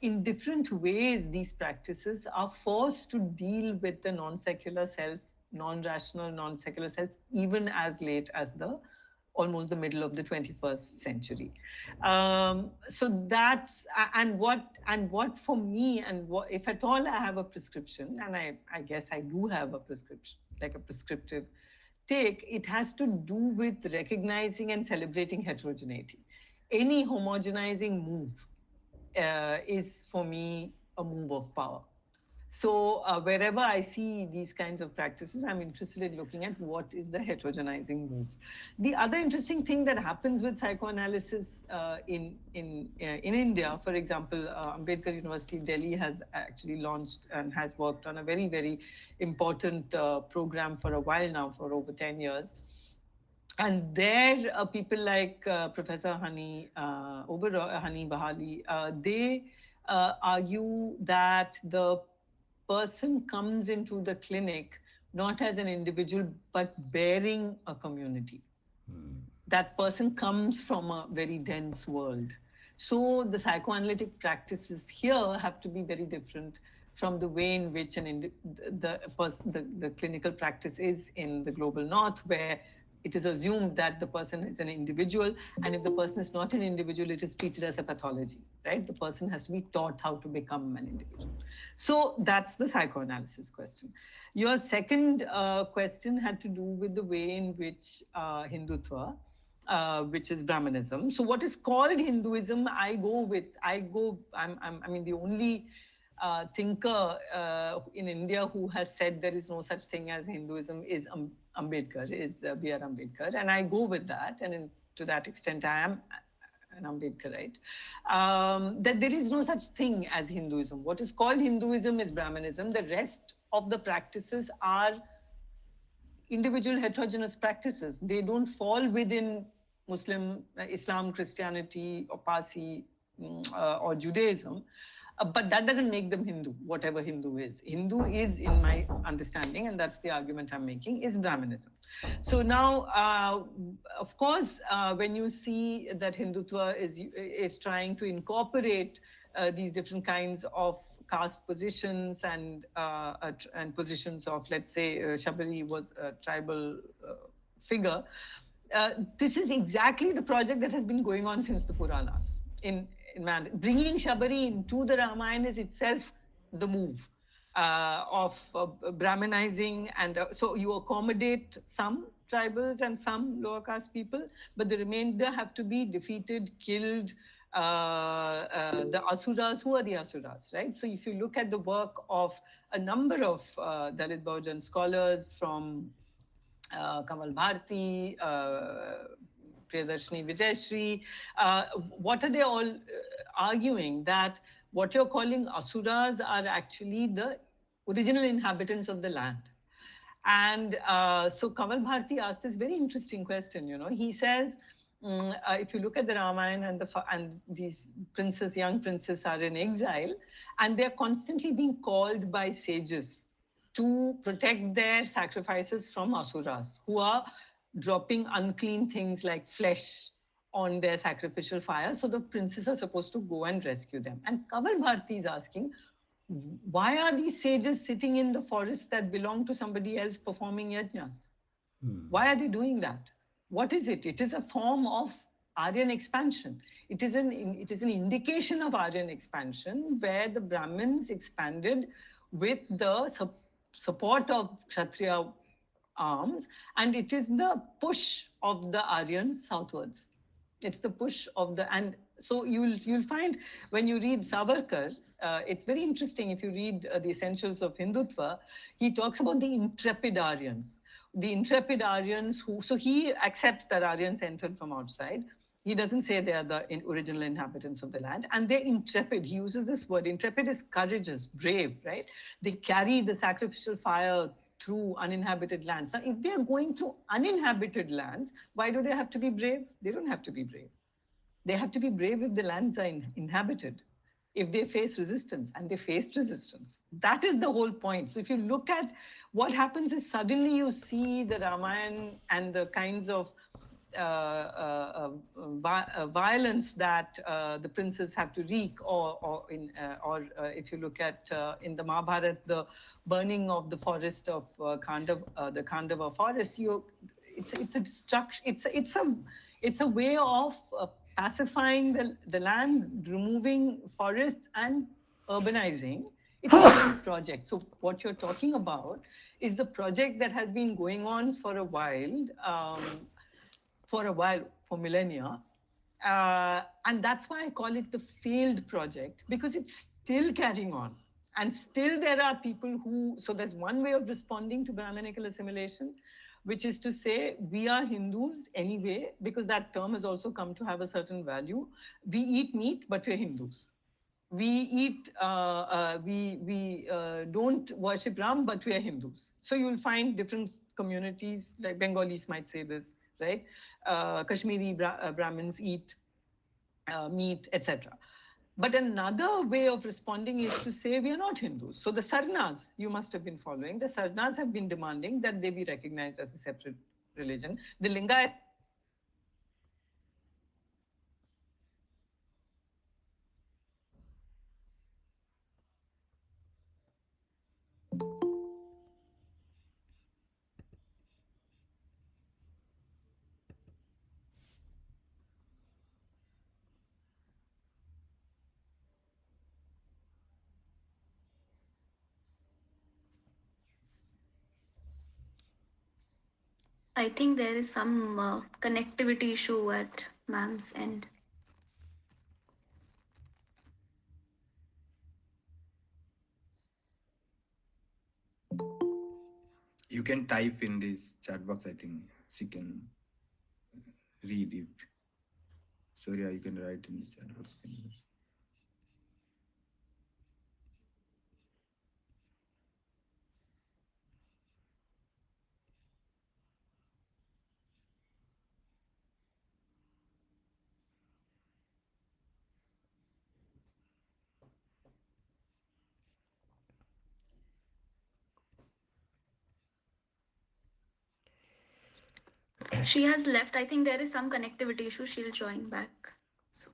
Speaker 3: in different ways these practices are forced to deal with the non-secular self, non-rational, non-secular self, even as late as almost the middle of the 21st century. So that's, and what for me, and what, if at all I have a prescription, and I guess I do have a prescription, like a prescriptive take, it has to do with recognizing and celebrating heterogeneity. Any homogenizing move is for me a move of power. So wherever I see these kinds of practices, I'm interested in looking at what is the heterogenizing move. The other interesting thing that happens with psychoanalysis in India, for example, Ambedkar University, Delhi has actually launched and has worked on a very, very important program for a while now, for over 10 years. And there, people like Professor Hani Bahali, they argue that the person comes into the clinic not as an individual, but bearing a community. That person comes from a very dense world. So the psychoanalytic practices here have to be very different from the way in which the clinical practice is in the global north, where it is assumed that the person is an individual, and if the person is not an individual, it is treated as a pathology, right? The person has to be taught how to become an individual. So that's the psychoanalysis question. Your second question had to do with the way in which Hindutva, which is Brahmanism. So what is called Hinduism, I mean, the only thinker in India who has said there is no such thing as Hinduism is Ambedkar, is B.R. Ambedkar, and I go with that, and to that extent I am an Ambedkarite, that there is no such thing as Hinduism. What is called Hinduism is Brahmanism. The rest of the practices are individual heterogeneous practices. They don't fall within Muslim, Islam, Christianity, or Parsi, or Judaism. But that doesn't make them Hindu, whatever Hindu is. Hindu is, in my understanding, and that's the argument I'm making, is Brahmanism. So now, of course, when you see that Hindutva is trying to incorporate these different kinds of caste positions and positions of, let's say, Shabari was a tribal figure, this is exactly the project that has been going on since the Puranas. Bringing Shabari into the Ramayana is itself the move of Brahmanizing, and so you accommodate some tribals and some lower caste people, but the remainder have to be defeated, killed. The Asuras, who are the Asuras, right? So if you look at the work of a number of Dalit Bahujan scholars, from Kamal Bharti, Priyadarshini Vijayashree, what are they all arguing? That what you're calling Asuras are actually the original inhabitants of the land. And so Kamal Bharti asked this very interesting question, he says, if you look at the Ramayana and these princes, young princes are in exile, and they're constantly being called by sages to protect their sacrifices from Asuras, who are dropping unclean things like flesh on their sacrificial fire. So the princes are supposed to go and rescue them. And Kamal Bharti is asking, why are these sages sitting in the forest that belong to somebody else performing yajnas? Why are they doing that? What is it? It is a form of Aryan expansion. It is an indication of Aryan expansion, where the Brahmins expanded with the support of Kshatriya arms, and it is the push of the Aryans southwards. It's the push of the, and so you'll find when you read Savarkar, it's very interesting. If you read the Essentials of Hindutva, he talks about the intrepid Aryans. The intrepid Aryans so he accepts that Aryans entered from outside, He doesn't say they are the original inhabitants of the land. And they're intrepid. He uses this word. Intrepid is courageous, brave, right? They carry the sacrificial fire through uninhabited lands. Now, if they're going through uninhabited lands, why do they have to be brave? They don't have to be brave. They have to be brave if the lands are inhabited, if they face resistance, and they faced resistance. That is the whole point. So if you look at what happens is suddenly you see the Ramayana and the kinds of violence that the princes have to wreak, or if you look at in the Mahabharata, the burning of the forest of the Khandava forest, it's a destruction. It's a way of pacifying the land, removing forests and urbanizing. It's a project. So what you're talking about is the project that has been going on for a while, for millennia. And that's why I call it the failed project, because it's still carrying on. And still there are people so there's one way of responding to Brahminical assimilation, which is to say, we are Hindus anyway, because that term has also come to have a certain value. We eat meat, but we're Hindus. We don't worship Ram, but we are Hindus. So you'll find different communities, like Bengalis might say this, right? Kashmiri Brahmins eat meat, etc. But another way of responding is to say we are not Hindus. So the Sarnas, you must have been following, the Sarnas have been demanding that they be recognized as a separate religion. The Lingayat
Speaker 2: I think there is some connectivity issue at ma'am's end.
Speaker 5: You can type in this chat box, I think she can read it. Surya, you can write in the chat box.
Speaker 2: She has left. I think there is some connectivity issue. She'll join back. So.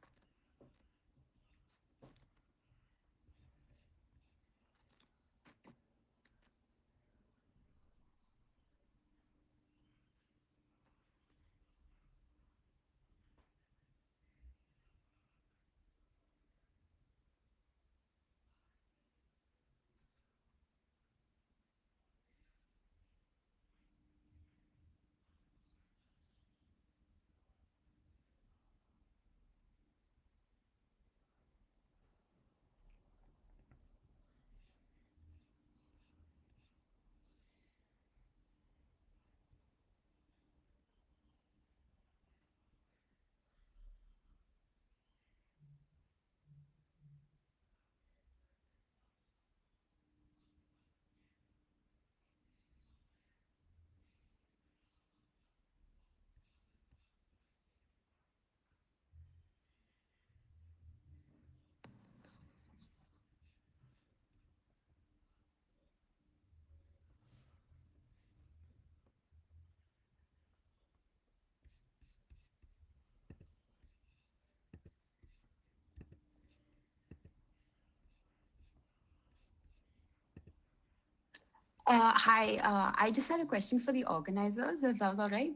Speaker 6: Hi, I just had a question for the organizers, if that was all right.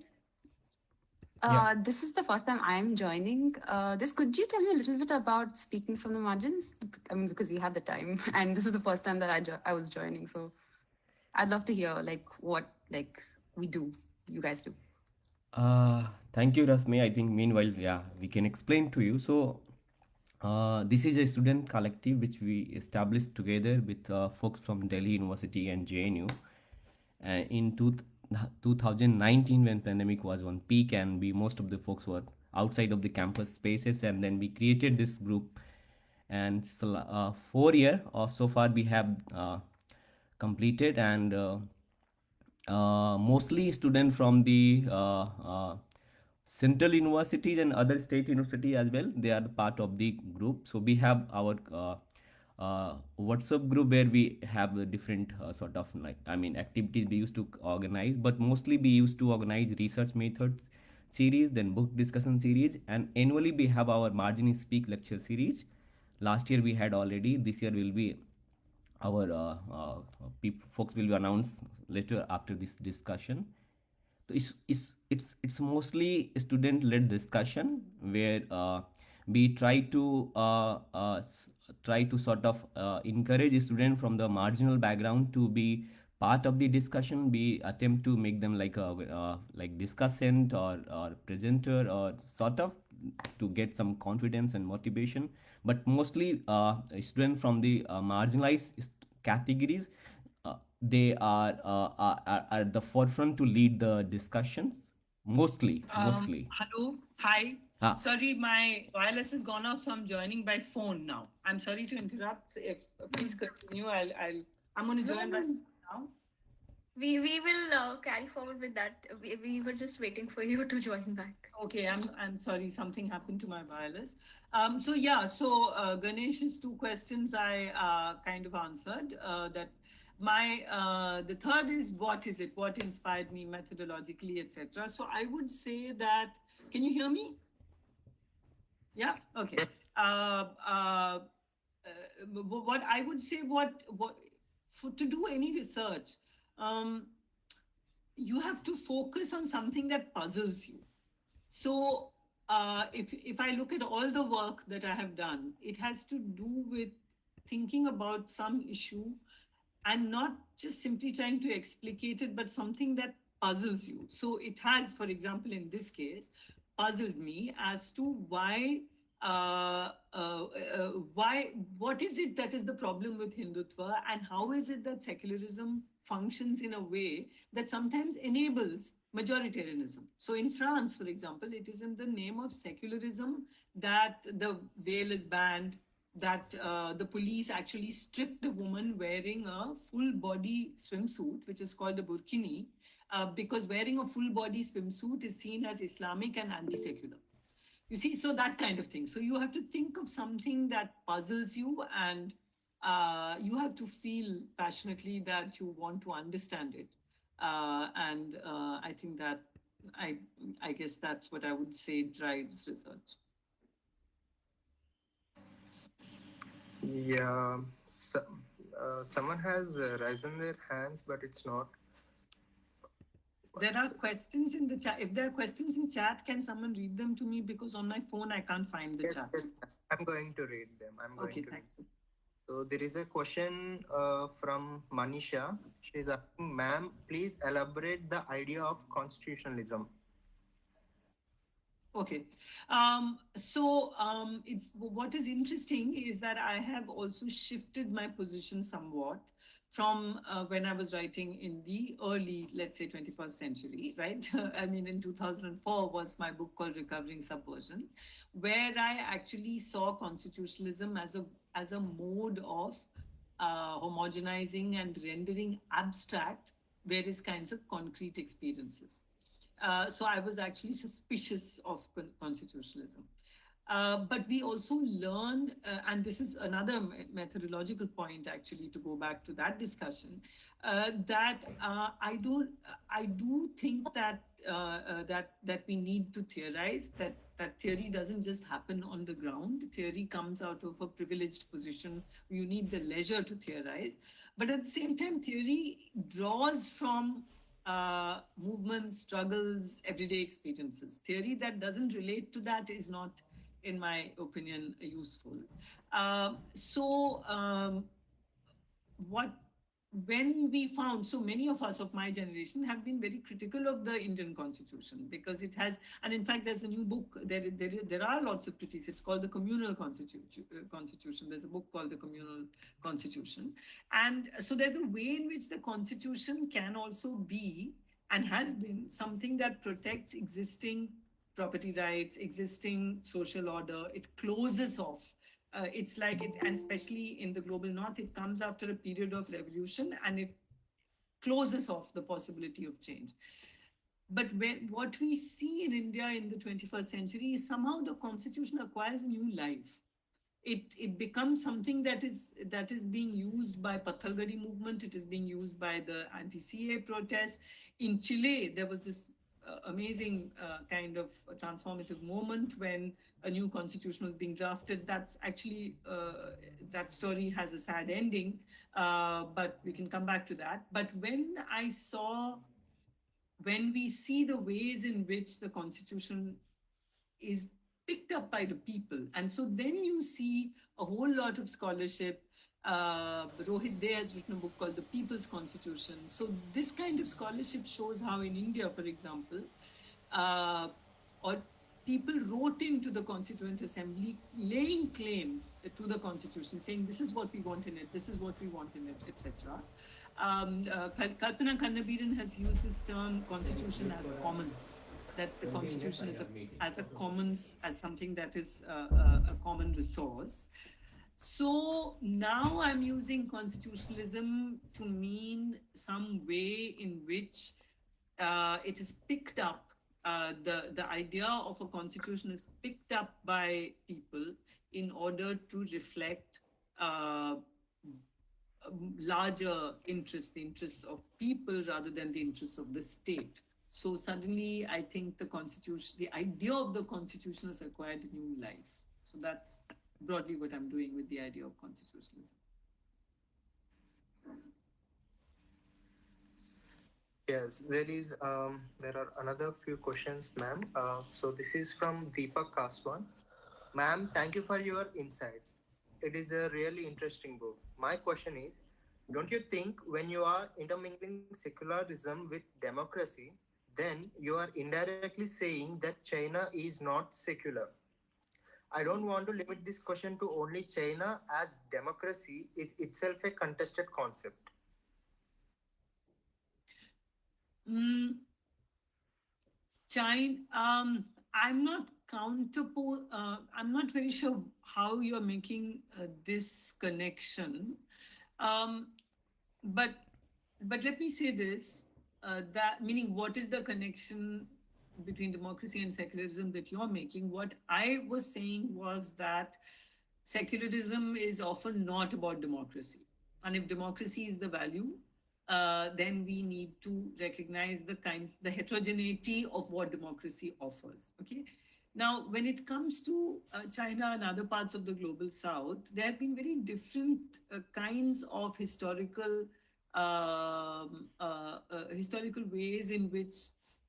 Speaker 6: This is the first time I'm joining. Could you tell me a little bit about speaking from the margins? I mean, because you had the time, and this is the first time that I was joining, so I'd love to hear what you guys do.
Speaker 7: Thank you, Rasmi. I think meanwhile, we can explain to you. So, this is a student collective which we established together with folks from Delhi University and JNU in 2019 when pandemic was on peak, and most of the folks were outside of the campus spaces, and then we created this group. And so, 4 year or so far we have completed, and mostly students from the central universities and other state university as well. They are part of the group. So we have our WhatsApp group where we have a different sort of, like, I mean, activities we used to organize, but mostly we used to organize research methods series, then book discussion series, and annually we have our Margin Speak lecture series. Last year we had already. This year will be our folks will be announced later after this discussion. So it's mostly student led discussion where we try to sort of encourage students from the marginal background to be part of the discussion. We attempt to make them like a like discussant or presenter, or sort of to get some confidence and motivation. But mostly students from the marginalized categories, they are at the forefront to lead the discussions, mostly.
Speaker 8: Hello, hi.
Speaker 7: Ah,
Speaker 8: Sorry, my wireless has gone off, so I'm joining by phone now. I'm sorry to interrupt. If please continue, I'm going to join by now.
Speaker 2: We will carry forward with that. We were just waiting for you to join back.
Speaker 8: Okay, I'm sorry, something happened to my wireless. So Ganesh's two questions I kind of answered. That my the third is what is it? What inspired me methodologically, etc. So I would say that. Can you hear me? Yeah. Okay. What I would say, what for to do any research, you have to focus on something that puzzles you. So if I look at all the work that I have done, it has to do with thinking about some issue and not just simply trying to explicate it, but something that puzzles you. So it has, for example, in this case, puzzled me as to why, what is it that is the problem with Hindutva, and how is it that secularism functions in a way that sometimes enables majoritarianism. So in France, for example, it is in the name of secularism that the veil is banned, that the police actually stripped a woman wearing a full body swimsuit, which is called a burkini, because wearing a full body swimsuit is seen as Islamic and anti-secular. You see, so that kind of thing. So you have to think of something that puzzles you, and you have to feel passionately that you want to understand it. I think that I guess that's what I would say drives research.
Speaker 1: Yeah, someone has risen their hands, but it's not.
Speaker 8: There are questions in the chat. If there are questions in chat, can someone read them to me? Because on my phone, I can't find the chat.
Speaker 1: Yes, I'm going to read them.
Speaker 8: Okay, thank you.
Speaker 1: So there is a question from Manisha. She is asking, ma'am, please elaborate the idea of constitutionalism.
Speaker 8: Okay. It's what is interesting is that I have also shifted my position somewhat from when I was writing in the early, let's say, 21st century, right? I mean, in 2004 was my book called Recovering Subversion, where I actually saw constitutionalism as a mode of homogenizing and rendering abstract various kinds of concrete experiences. So I was actually suspicious of constitutionalism. But we also learned, and this is another methodological point, actually, to go back to that discussion, that I do think that that we need to theorize, that theory doesn't just happen on the ground. Theory comes out of a privileged position. You need the leisure to theorize. But at the same time, theory draws from movements, struggles, everyday experiences. Theory that doesn't relate to that is not, in my opinion, useful. When we found, so many of us of my generation have been very critical of the Indian Constitution because it has, and in fact, there's a new book, there are lots of critiques. It's called the Communal Constitution. There's a book called the Communal Constitution. And so there's a way in which the Constitution can also be, and has been, something that protects existing property rights, existing social order. It closes off. It's like it, and especially in the global north, it comes after a period of revolution and it closes off the possibility of change. But what we see in India in the 21st century is somehow the constitution acquires a new life. It becomes something that is being used by Pathalgadi movement. It is being used by the anti-CA protests. In Chile, there was this amazing kind of transformative moment when a new constitution was being drafted. That's actually, that story has a sad ending, but we can come back to that. But when we see the ways in which the constitution is picked up by the people, and so then you see a whole lot of scholarship. Rohit Dey has written a book called The People's Constitution. So this kind of scholarship shows how in India, for example, or people wrote into the Constituent Assembly laying claims to the Constitution, saying this is what we want in it, this is what we want in it, etc. Kalpana Kannabiran has used this term constitution as commons, that the constitution is as a commons, as something that is a common resource. So now I'm using constitutionalism to mean some way in which it is picked up, the idea of a constitution is picked up by people in order to reflect larger interests, the interests of people rather than the interests of the state. So suddenly, I think the constitution, the idea of the constitution has acquired a new life. So that's broadly what I'm doing with the idea of constitutionalism.
Speaker 1: Yes, there are another few questions, ma'am. So this is from Deepak Kaswan. Ma'am, thank you for your insights. It is a really interesting book. My question is, don't you think when you are intermingling secularism with democracy, then you are indirectly saying that China is not secular? I don't want to limit this question to only China, as democracy is itself a contested concept.
Speaker 8: China, I'm not I'm not very sure how you're making this connection. But let me say this, that meaning what is the connection between democracy and secularism that you're making? What I was saying was that secularism is often not about democracy. And if democracy is the value, then we need to recognize the heterogeneity of what democracy offers. Okay. Now, when it comes to China and other parts of the global south, there have been very different kinds of historical ways in which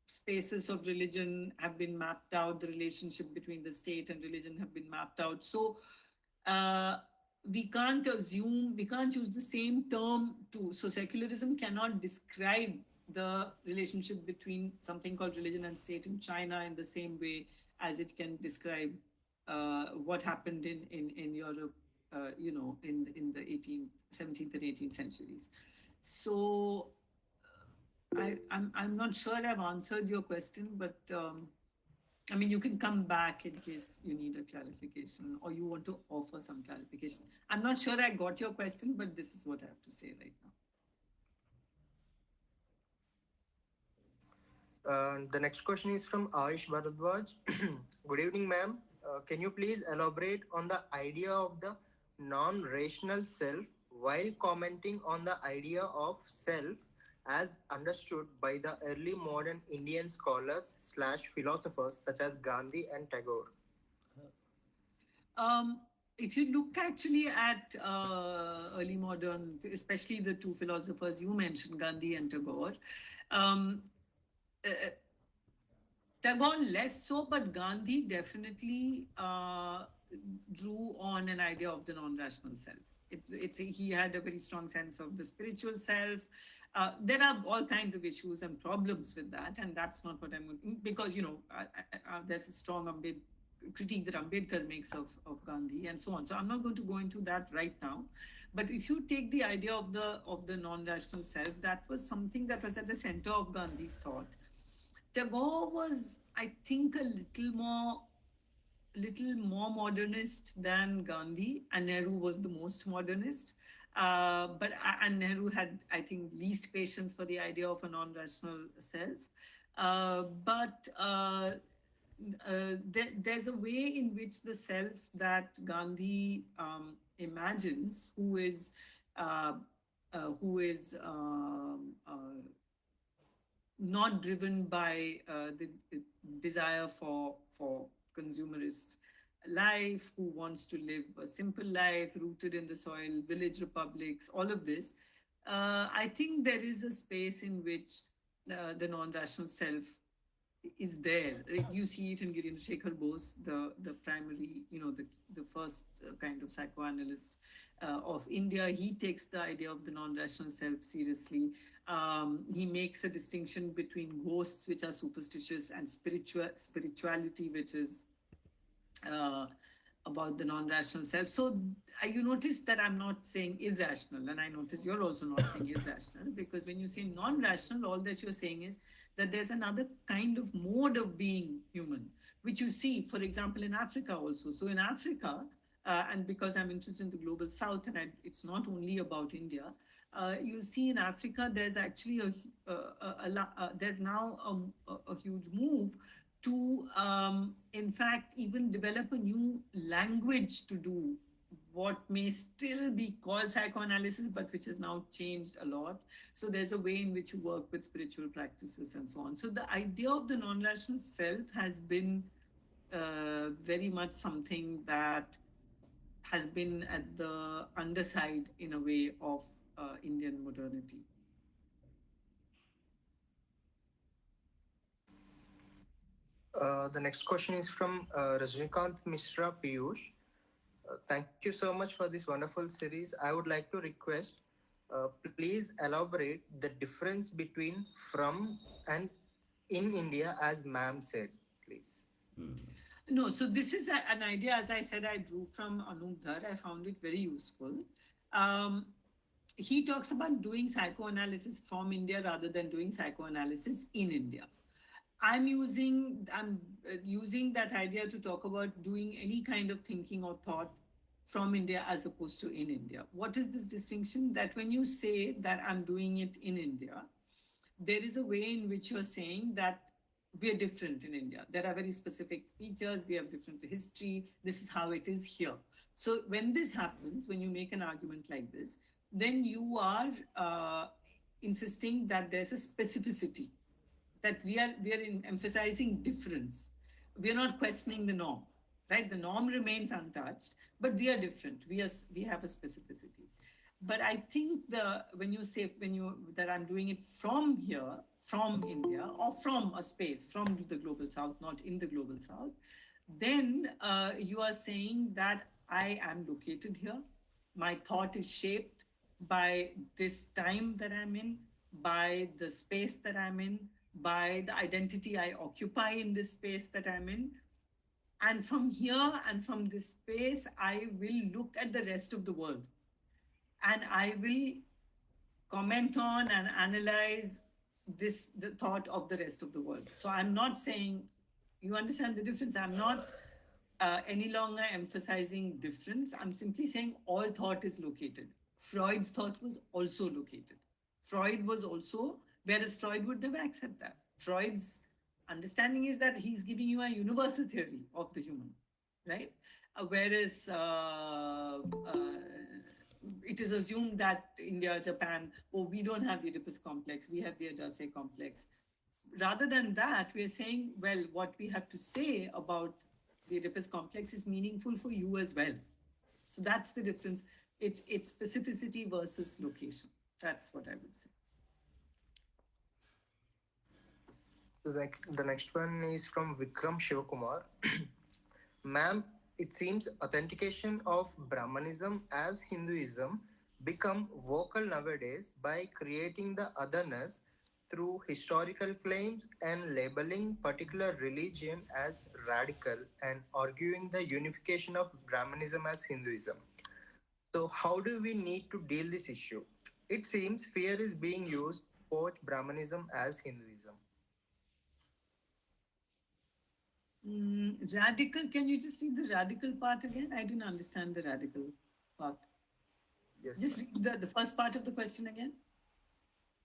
Speaker 8: spaces of religion have been mapped out, the relationship between the state and religion have been mapped out. So we can't use the same term so secularism cannot describe the relationship between something called religion and state in China in the same way as it can describe what happened in Europe, in the 17th and 18th centuries. So I'm not sure I've answered your question, but I mean, you can come back in case you need a clarification or you want to offer some clarification. I'm not sure I got your question, but this is what I have to say right
Speaker 1: now. The next question is from Aish Bharadwaj. Good evening, ma'am. Can you please elaborate on the idea of the non-rational self while commenting on the idea of self as understood by the early modern Indian scholars / philosophers such as Gandhi and Tagore?
Speaker 8: If you look actually at early modern, especially the two philosophers you mentioned, Gandhi and Tagore, Tagore less so, but Gandhi definitely drew on an idea of the non-rational self. He had a very strong sense of the spiritual self. There are all kinds of issues and problems with that, and that's not what I'm going, because there's a strong critique that Ambedkar makes of Gandhi and so on. So I'm not going to go into that right now. But if you take the idea of the non-rational self, that was something that was at the center of Gandhi's thought. Tagore was I think, little more modernist than Gandhi, and Nehru was the most modernist. And Nehru had, I think, least patience for the idea of a non-rational self. But there's a way in which the self that Gandhi imagines, uh, who is not driven by the desire for consumerist life, who wants to live a simple life rooted in the soil, village republics, all of this. I think there is a space in which the non-rational self is there. You see it in Girinder Shekhar Bose, the primary, the first kind of psychoanalyst of India. He takes the idea of the non-rational self seriously. He makes a distinction between ghosts, which are superstitious, and spirituality, which is uh, about the non-rational self. So you notice that I'm not saying irrational, and I notice you're also not saying irrational, because when you say non-rational, all that you're saying is that there's another kind of mode of being human, which you see, for example, in Africa also. So in Africa, and because I'm interested in the global south, and it's not only about India, you'll see in Africa there's actually there's now a huge move to, in fact, even develop a new language to do what may still be called psychoanalysis, but which has now changed a lot. So there's a way in which you work with spiritual practices and so on. So the idea of the non-rational self has been very much something that has been at the underside, in a way, of Indian modernity.
Speaker 1: The next question is from Rajnikant Mishra Piyush. Thank you so much for this wonderful series. I would like to request, please elaborate the difference between from and in India, as ma'am said, please.
Speaker 8: No, so this is an idea, as I said, I drew from Anup Dhar. I found it very useful. Um, he talks about doing psychoanalysis from India rather than doing psychoanalysis in India. I'm using that idea to talk about doing any kind of thinking or thought from India as opposed to in India. What is this distinction? That when you say that I'm doing it in India, there is a way in which you're saying that we are different in India. There are very specific features. We have different history. This is how it is here. So when this happens, when you make an argument like this, then you are insisting that there's a specificity, that we are emphasizing difference. We are not questioning the norm, right? The norm remains untouched, but we are different. We have a specificity. But I think when you say that I'm doing it from here, from India, or from a space, from the global south, not in the global south, then you are saying that I am located here. My thought is shaped by this time that I'm in, by the space that I'm in, by the identity I occupy in this space that I'm in. And from here and from this space, I will look at the rest of the world, and I will comment on and analyze the thought of the rest of the world. So I'm not saying, you understand the difference? I'm not any longer emphasizing difference. I'm simply saying all thought is located. Freud's thought was also located. Freud was also, whereas Freud would never accept that. Freud's understanding is that he's giving you a universal theory of the human, right? Whereas it is assumed that India, Japan, we don't have the Oedipus complex, we have the Ajase complex. Rather than that, we're saying, well, what we have to say about the Oedipus complex is meaningful for you as well. So that's the difference. It's specificity versus location. That's what I would say.
Speaker 1: The next one is from Vikram Shivakumar. Ma'am, it seems authentication of Brahmanism as Hinduism become vocal nowadays by creating the otherness through historical claims and labeling particular religion as radical and arguing the unification of Brahmanism as Hinduism. So how do we need to deal this issue? It seems fear is being used to poach Brahmanism as Hinduism.
Speaker 8: Radical, can you just read the radical part again? I didn't understand the radical part.
Speaker 1: Yes,
Speaker 8: Just
Speaker 1: ma'am.
Speaker 8: read the first part of the question again.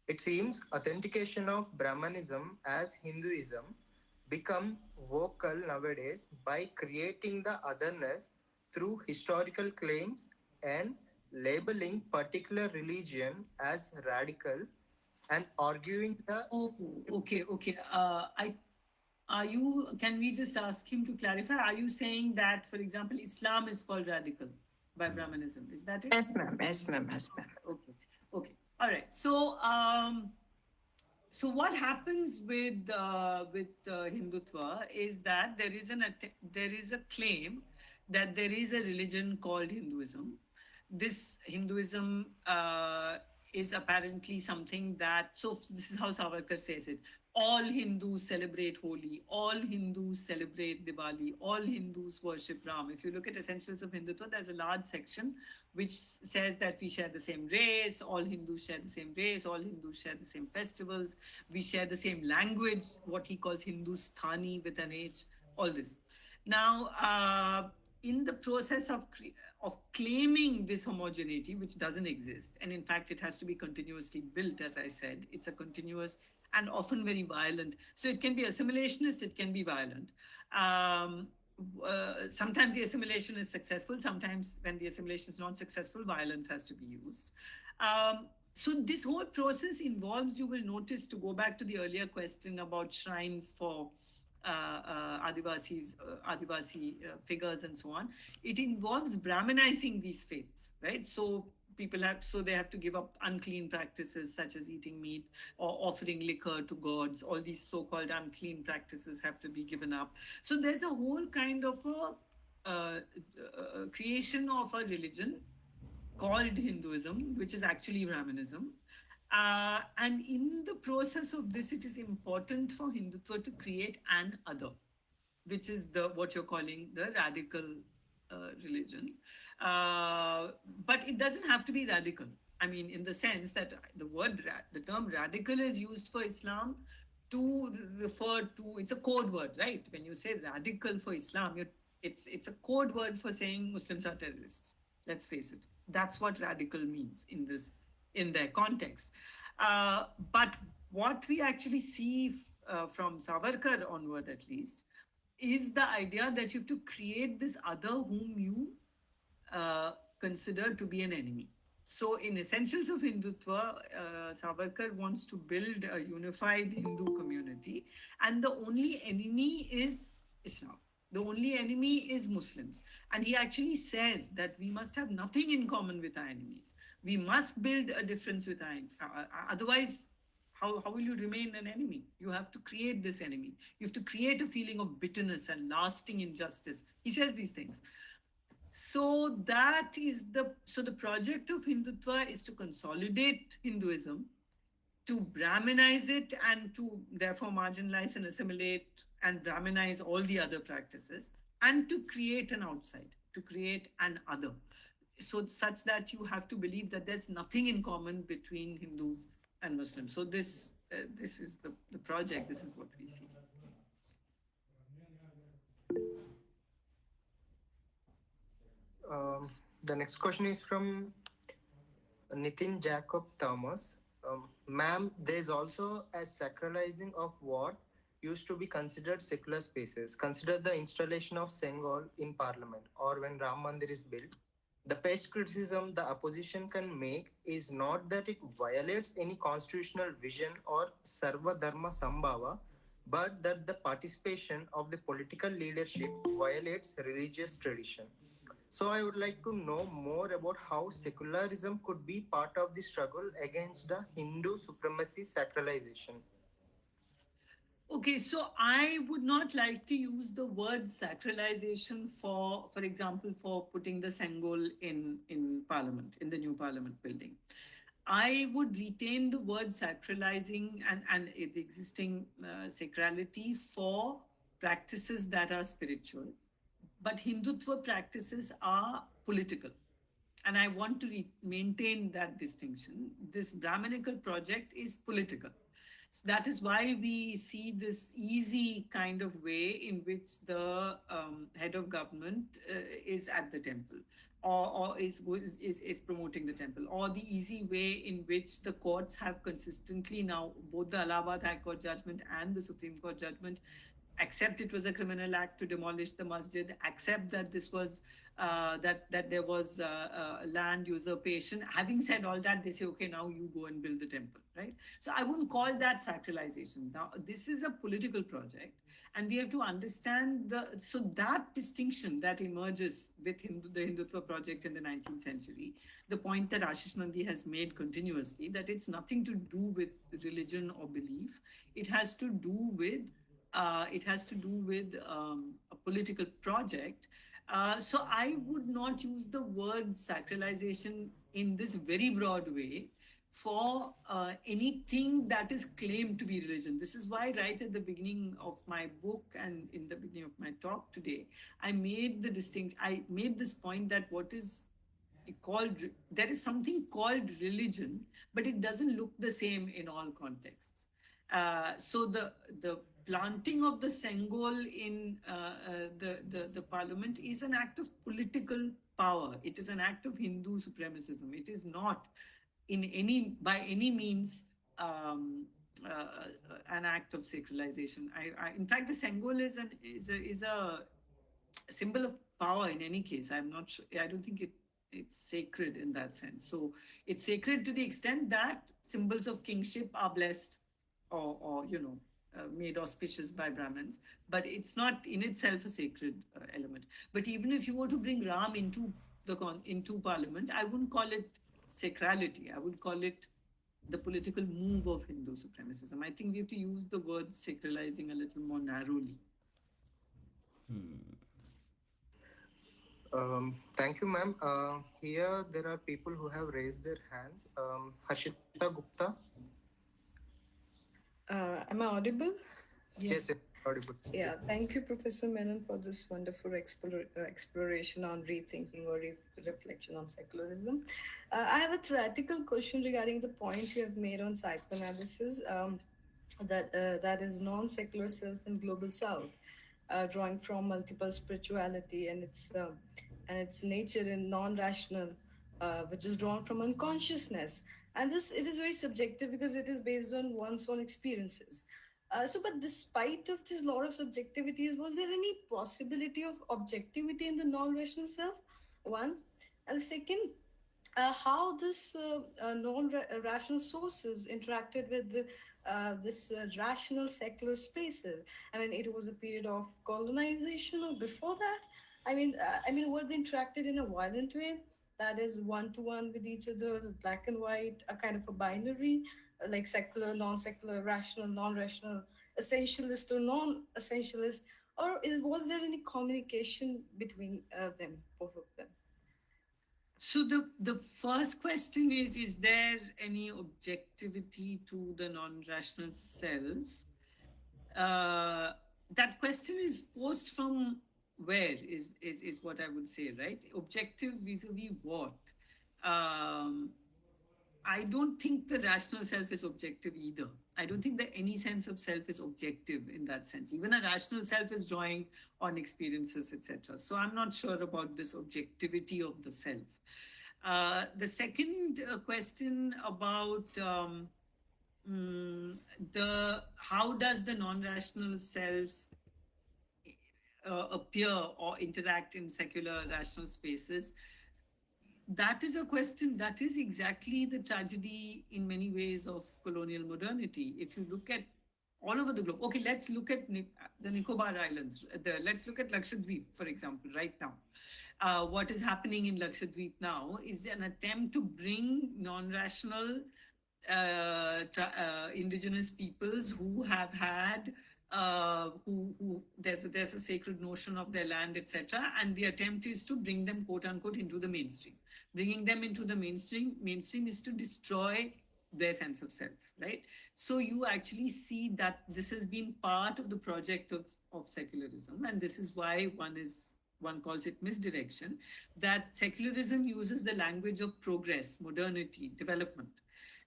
Speaker 1: It seems authentication of Brahmanism as Hinduism become vocal nowadays by creating the otherness through historical claims and labeling particular religion as radical and arguing the
Speaker 8: Oh, okay, okay. Can we just ask him to clarify? Are you saying that, for example, Islam is called radical by Brahmanism? Is that it?
Speaker 4: Yes, ma'am. Yes, ma'am. Yes, ma'am.
Speaker 8: Okay, okay. All right. So what happens with Hindutva is that there is a claim that there is a religion called Hinduism. This Hinduism is apparently something that, so this is how Savarkar says it: all Hindus celebrate Holi, all Hindus celebrate Diwali, all Hindus worship Ram. If you look at Essentials of Hindutva, there's a large section which says that we share the same race, all Hindus share the same race, all Hindus share the same festivals, we share the same language, what he calls Hindustani with an H, all this. Now, in the process of claiming this homogeneity, which doesn't exist, and in fact, it has to be continuously built, as I said, it's a continuous and often very violent. So it can be assimilationist, it can be violent. Sometimes the assimilation is successful. Sometimes when the assimilation is not successful, violence has to be used. So this whole process involves, you will notice, to go back to the earlier question about shrines for Adivasi figures and so on. It involves Brahmanizing these faiths, right? So they have to give up unclean practices such as eating meat or offering liquor to gods. All these so-called unclean practices have to be given up. So there's a whole kind of a creation of a religion called Hinduism, which is actually Brahmanism. And in the process of this, it is important for Hindutva to create an other, which is what you're calling the radical religion. But it doesn't have to be radical. I mean, in the sense that the term radical is used for Islam to refer to, it's a code word, right? When you say radical for Islam, it's a code word for saying Muslims are terrorists. Let's face it. That's what radical means in their context. But what we actually see from Savarkar onward, at least, is the idea that you have to create this other whom you consider to be an enemy. So in Essentials of Hindutva, Savarkar wants to build a unified Hindu community, and the only enemy is Islam. The only enemy is Muslims. And he actually says that we must have nothing in common with our enemies. We must build a difference with our otherwise, how will you remain an enemy? You have to create this enemy. You have to create a feeling of bitterness and lasting injustice. He says these things. So the project of Hindutva is to consolidate Hinduism, to Brahmanize it, and to therefore marginalize and assimilate and Brahmanize all the other practices, and to create an outside, to create an other. So such that you have to believe that there's nothing in common between Hindus and Muslims. So this is the project. This is what we see.
Speaker 1: The next question is from Nitin Jacob Thomas. Ma'am, there is also a sacralizing of what used to be considered secular spaces. Consider the installation of Sengol in Parliament or when Ram Mandir is built. The best criticism the opposition can make is not that it violates any constitutional vision or Sarva Dharma Sambhava, but that the participation of the political leadership violates religious tradition. So I would like to know more about how secularism could be part of the struggle against the Hindu supremacy sacralization.
Speaker 8: Okay, so I would not like to use the word sacralization for example, for putting the Sengol in Parliament, in the new Parliament building. I would retain the word sacralizing and the existing sacrality for practices that are spiritual. But Hindutva practices are political. And I want to maintain that distinction. This Brahminical project is political. That is why we see this easy kind of way in which the head of government is at the temple, or is promoting the temple, or the easy way in which the courts have consistently now, both the Allahabad High Court judgment and the Supreme Court judgment, accept it was a criminal act to demolish the masjid, accept that this was that there was land usurpation. Having said all that, they say, okay, now you go and build the temple, right? So I wouldn't call that sacralization. Now, this is a political project, and we have to understand that distinction that emerges with the Hindutva project in the 19th century, the point that Ashish Nandi has made continuously, that it's nothing to do with religion or belief. It has to do with a political project. So I would not use the word sacralization in this very broad way for anything that is claimed to be religion. This is why right at the beginning of my book and in the beginning of my talk today, I made this point that what is there is something called religion, but it doesn't look the same in all contexts. So the planting of the Sengol in the parliament is an act of political power. It is an act of Hindu supremacism. It is not by any means an act of sacralization. In fact, the Sengol is a symbol of power in any case. I'm not sure. I don't think it's sacred in that sense. So it's sacred to the extent that symbols of kingship are blessed or made auspicious by Brahmins, but it's not in itself a sacred element. But even if you were to bring Ram into parliament, I wouldn't call it sacrality. I would call it the political move of Hindu supremacism. I think we have to use the word sacralizing a little more narrowly.
Speaker 1: Thank you, ma'am. Here there are people who have raised their hands. Harshita Gupta.
Speaker 9: Am I audible?
Speaker 1: Yes, audible.
Speaker 9: Yeah, thank you, Professor Menon, for this wonderful exploration on rethinking or reflection on secularism. I have a theoretical question regarding the point you have made on psychoanalysis, that is non-secular self and global south, drawing from multiple spirituality and its nature in non-rational, which is drawn from unconsciousness. And it is very subjective because it is based on one's own experiences. But despite of this lot of subjectivities, was there any possibility of objectivity in the non-rational self? One. And the second, how this non-rational sources interacted with this rational secular spaces. I mean, it was a period of colonization or before that? I mean, were they interacted in a violent way? That is one-to-one with each other, black and white, a kind of a binary, like secular, non-secular, rational, non-rational, essentialist or non-essentialist, or was there any communication between them, both of them?
Speaker 8: So the first question is there any objectivity to the non-rational self? That question is posed from where is what I would say, right? Objective vis-a-vis what? I don't think the rational self is objective either. I don't think that any sense of self is objective in that sense. Even a rational self is drawing on experiences, etc. So I'm not sure about this objectivity of the self. The second question about how does the non-rational self appear or interact in secular rational spaces? That is a question that is exactly the tragedy in many ways of colonial modernity. If you look at all over the globe, okay, let's look at the Nicobar Islands. Let's look at Lakshadweep, for example, right now. What is happening in Lakshadweep now is an attempt to bring non-rational indigenous peoples who have had who there's a sacred notion of their land, etc. And the attempt is to bring them, quote unquote, into the mainstream. Bringing them into the mainstream is to destroy their sense of self, right? So you actually see that this has been part of the project of secularism, and this is why one calls it misdirection, that secularism uses the language of progress, modernity, development.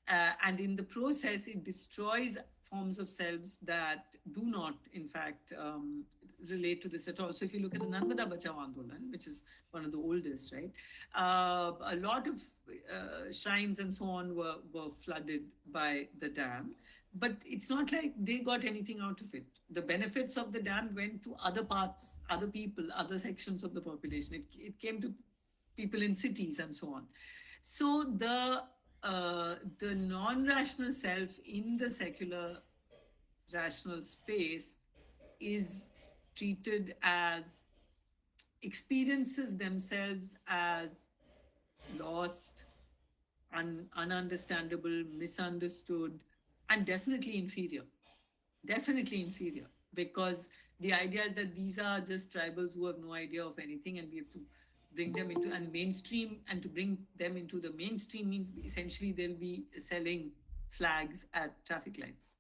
Speaker 8: And in the process, it destroys forms of selves that do not, in fact, relate to this at all. So if you look at the Narmada Bachao Andolan, which is one of the oldest, right? A lot of shrines and so on were flooded by the dam, but it's not like they got anything out of it. The benefits of the dam went to other parts, other people, other sections of the population. It came to people in cities and so on. So the non-rational self in the secular rational space is treated as experiences themselves as lost, ununderstandable, misunderstood, and definitely inferior. Definitely inferior. Because the idea is that these are just tribals who have no idea of anything, and we have to bring them into and mainstream, and to bring them into the mainstream means essentially they'll be selling flags at traffic lights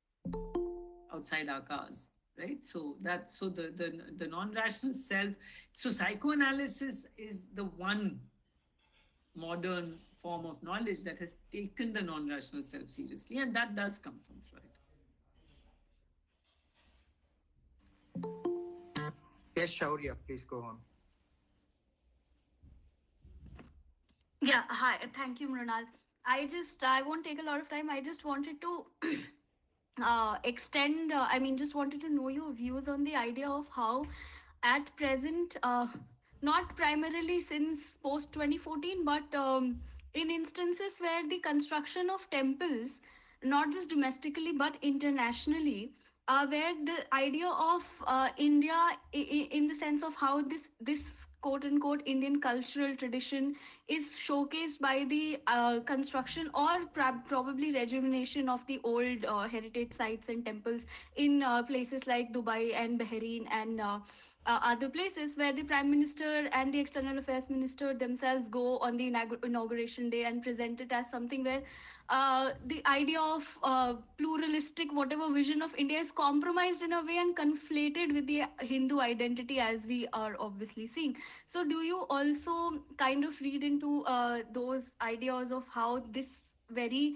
Speaker 8: outside our cars, right? So that's so the non-rational self. So psychoanalysis is the one modern form of knowledge that has taken the non-rational self seriously, and that does come from Freud.
Speaker 1: Yes, Shaurya, please go on.
Speaker 2: Yeah, hi. Thank you, Mrinal. I won't take a lot of time. I just wanted to just wanted to know your views on the idea of how, at present, not primarily since post 2014, but in instances where the construction of temples, not just domestically but internationally, where the idea of India, in the sense of how this quote unquote Indian cultural tradition is showcased by the construction or probably rejuvenation of the old heritage sites and temples in places like Dubai and Bahrain and other places, where the Prime Minister and the External Affairs Minister themselves go on the inauguration day and present it as something where the idea of pluralistic whatever vision of India is compromised in a way and conflated with the Hindu identity, as we are obviously seeing. So do you also kind of read into those ideas of how this very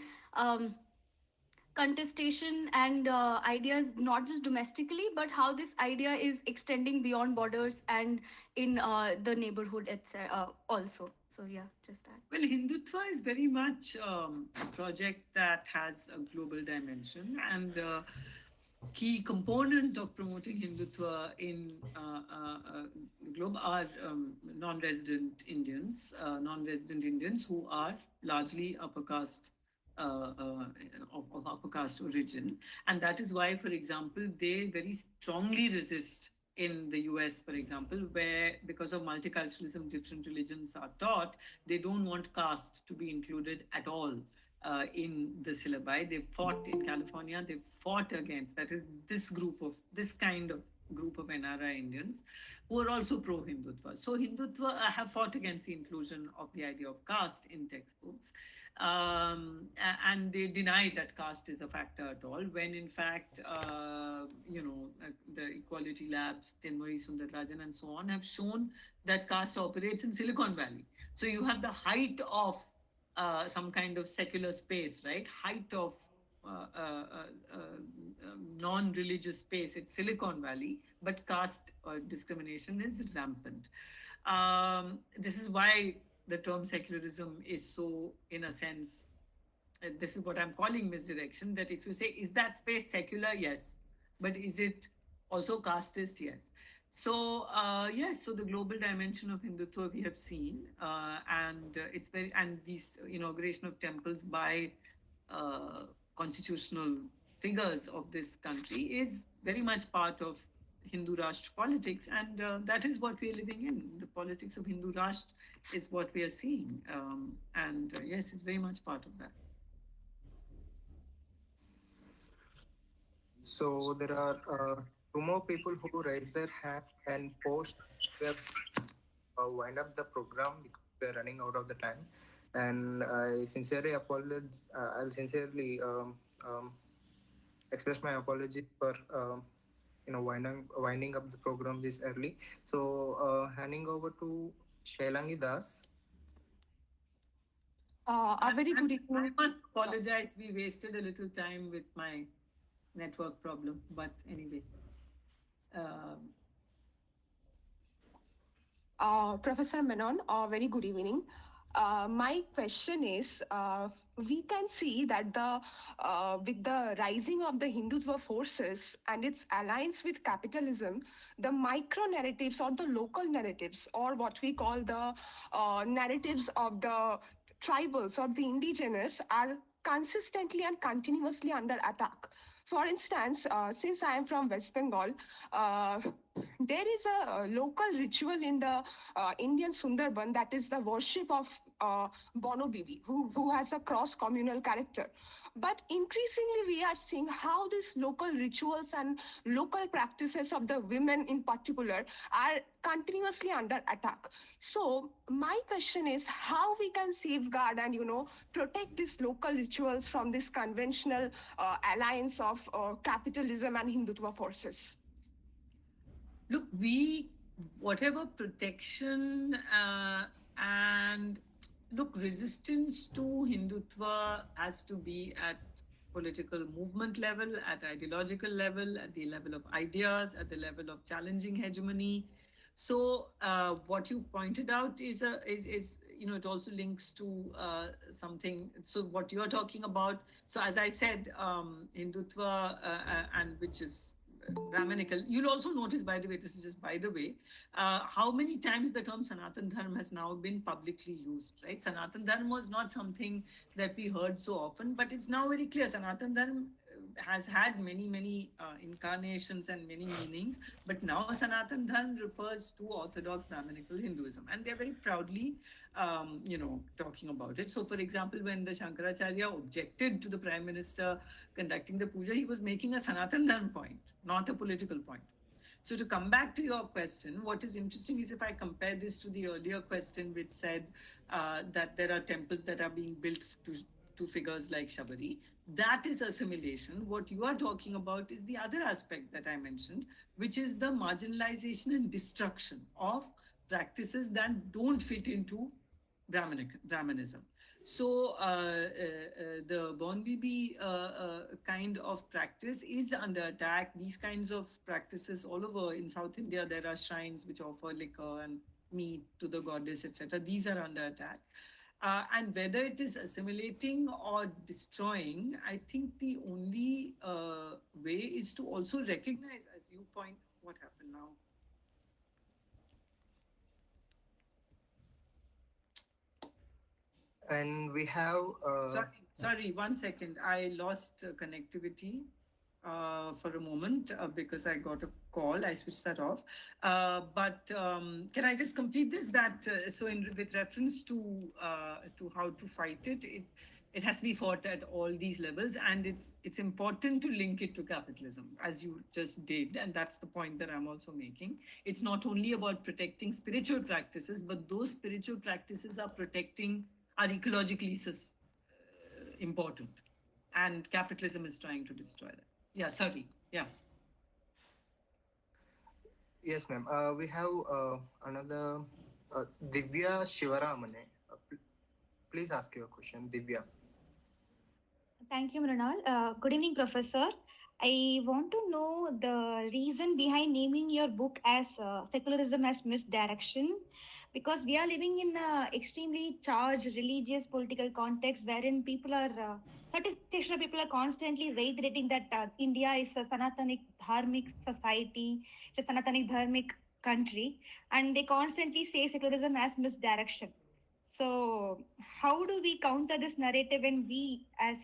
Speaker 2: contestation and ideas, not just domestically, but how this idea is extending beyond borders and in the neighborhood etc. Also? So yeah, just that.
Speaker 8: Well, Hindutva is very much a project that has a global dimension, and key component of promoting Hindutva in globe are non-resident Indians who are largely upper caste, of upper caste origin. And that is why, for example, they very strongly resist in the US, for example, where because of multiculturalism, different religions are taught, they don't want caste to be included at all in the syllabi. They fought in California, they fought against, that is this kind of group of NRI Indians who are also pro-Hindutva. So Hindutva have fought against the inclusion of the idea of caste in textbooks. And they deny that caste is a factor at all, when in fact, the Equality Labs, Tenmuri Sundararajan and so on have shown that caste operates in Silicon Valley. So you have the height of some kind of secular space, right? Height of non-religious space. It's Silicon Valley, but caste discrimination is rampant. This is why the term secularism is so, in a sense, this is what I'm calling misdirection, that if you say, is that space secular? Yes. But is it also casteist? Yes. So yes, so the global dimension of Hindutva we have seen, and it's very, and this inauguration of temples by constitutional figures of this country is very much part of Hindu Rashtra politics, and that is what we are living in. The politics of Hindu Rashtra is what we are seeing, and yes, it's very much part of that.
Speaker 1: So there are two more people who raise their hand and post their wind up the program because we are running out of the time. And I sincerely apologize. I'll sincerely express my apology for winding up the program this early. So handing over to Shailangi Das.
Speaker 10: A very good evening.
Speaker 8: I must apologize. We wasted a little time with my network problem, but anyway.
Speaker 10: Professor Menon, very good evening. My question is, we can see that with the rising of the Hindutva forces and its alliance with capitalism, the micro narratives or the local narratives, or what we call the narratives of the tribals or the indigenous, are consistently and continuously under attack. For instance, since I am from West Bengal, there is a local ritual in the Indian Sundarban, that is the worship of Bono Bibi, who has a cross-communal character. But increasingly, we are seeing how these local rituals and local practices of the women in particular are continuously under attack. So my question is how we can safeguard and, protect these local rituals from this conventional alliance of capitalism and Hindutva forces.
Speaker 8: Look, whatever protection and look, resistance to Hindutva has to be at political movement level, at ideological level, at the level of ideas, at the level of challenging hegemony. So what you've pointed out is it also links to something. So what you're talking about. So as I said, Hindutva and which is Brahminical. You'll also notice, by the way, this is just by the way, how many times the term Sanatan Dharma has now been publicly used, right? Sanatan Dharma was not something that we heard so often, but it's now very clear. Sanatan Dharma has had many incarnations and many meanings, but now Sanatan Dharma refers to Orthodox Brahminical Hinduism, and they're very proudly, talking about it. So, for example, when the Shankaracharya objected to the Prime Minister conducting the puja, he was making a Sanatan Dharma point, not a political point. So to come back to your question, what is interesting is if I compare this to the earlier question, which said that there are temples that are being built to figures like Shabari, that is assimilation. What you are talking about is the other aspect that I mentioned, which is the marginalization and destruction of practices that don't fit into Brahmanism. So the Bon Bibi kind of practice is under attack. These kinds of practices all over in South India, there are shrines which offer liquor and meat to the goddess, etc. These are under attack. And whether it is assimilating or destroying, I think the only way is to also recognize, as you point, what happened now.
Speaker 1: And we have...
Speaker 8: Sorry, 1 second. I lost connectivity for a moment because I got a call. I switched that off. But can I just complete this? With reference to how to fight it, it has to be fought at all these levels, and it's important to link it to capitalism, as you just did, and that's the point that I'm also making. It's not only about protecting spiritual practices, but those spiritual practices are ecologically important, and capitalism is trying to destroy that. Yeah, sorry. Yeah.
Speaker 1: Yes, ma'am. We have another Divya Shivaramane. Please ask your question, Divya.
Speaker 11: Thank you, Mrinal. Good evening, Professor. I want to know the reason behind naming your book as Secularism as Misdirection, because we are living in an extremely charged religious political context wherein certain section of people are constantly reiterating that India is a Sanatanic Dharmic society, it's a Sanatanic Dharmic country, and they constantly say secularism as misdirection. So how do we counter this narrative when we as...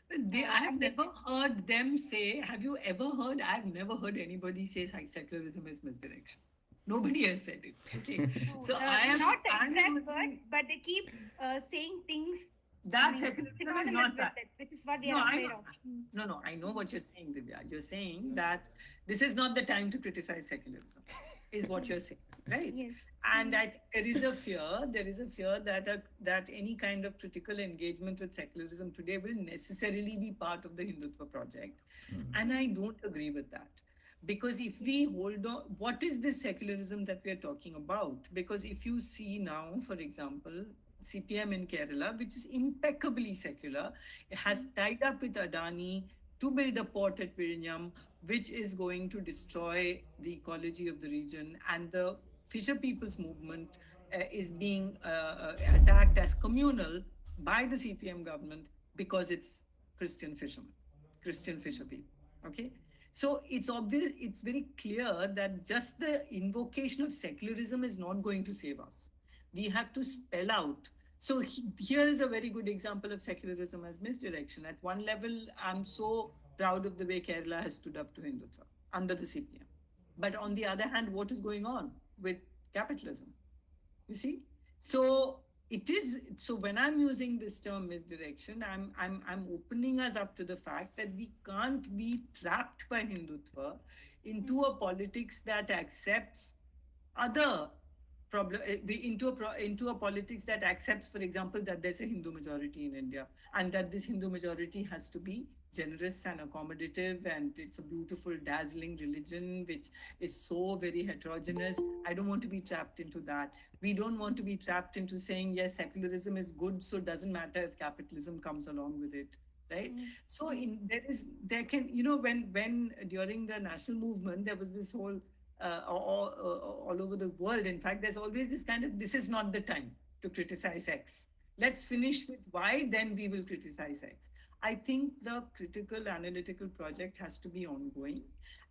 Speaker 8: I have never heard them say, have you ever heard? I've never heard anybody say secularism is misdirection. Nobody has said it. Okay. So I am
Speaker 11: not the exact words, but they keep saying things.
Speaker 8: That secularism is not that.
Speaker 11: Which is what they are afraid of.
Speaker 8: No, I know what you're saying, Divya. You're saying that this is not the time to criticize secularism, is what you're saying, right?
Speaker 11: Yes.
Speaker 8: And there is a fear that any kind of critical engagement with secularism today will necessarily be part of the Hindutva project. And I don't agree with that. Because if we hold on, what is this secularism that we are talking about? Because if you see now, for example, CPM in Kerala, which is impeccably secular, it has tied up with Adani to build a port at Vizhinjam, which is going to destroy the ecology of the region. And the fisher people's movement is being attacked as communal by the CPM government because it's Christian fishermen, Christian fisher people. Okay. So it's obvious, it's very clear that just the invocation of secularism is not going to save us. We have to spell out. So here is a very good example of secularism as misdirection. At one level, I'm so proud of the way Kerala has stood up to Hindutva under the CPM. But on the other hand, what is going on with capitalism? You see? So it is, so when I'm using this term misdirection, I'm opening us up to the fact that we can't be trapped by Hindutva into a politics that accepts other problem into a politics that accepts, for example, that there's a Hindu majority in India and that this Hindu majority has to be generous and accommodative, and it's a beautiful, dazzling religion which is so very heterogeneous. I don't want to be trapped into that. We don't want to be trapped into saying, yes, secularism is good, so it doesn't matter if capitalism comes along with it. Right. So there can, when during the national movement, there was this whole all over the world. In fact, there's always this kind of, this is not the time to criticize X. Let's finish with Y, then we will criticize X. I think the critical analytical project has to be ongoing.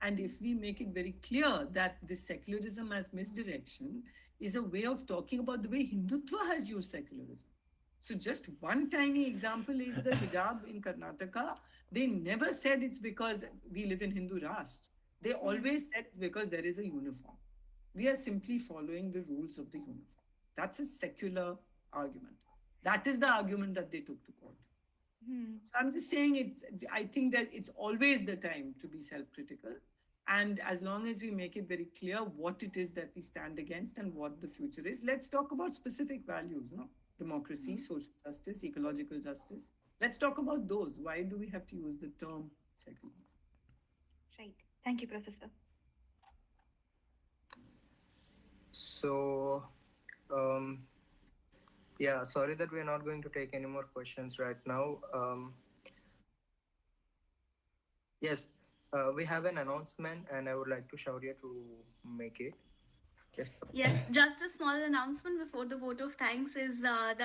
Speaker 8: And if we make it very clear that this secularism as misdirection is a way of talking about the way Hindutva has used secularism. So just one tiny example is the hijab in Karnataka. They never said it's because we live in Hindu Rashtra. They always said it's because there is a uniform. We are simply following the rules of the uniform. That's a secular argument. That is the argument that they took to court. So I'm just saying I think that it's always the time to be self-critical. And as long as we make it very clear what it is that we stand against and what the future is, let's talk about specific values, no? Democracy, social justice, ecological justice. Let's talk about those. Why do we have to use the term secularism?
Speaker 11: Right. Thank you, Professor.
Speaker 1: So, yeah, sorry that we're not going to take any more questions right now. Yes, we have an announcement, and I would like to Shaurya to make it.
Speaker 2: Yes, just a small announcement before the vote of thanks is that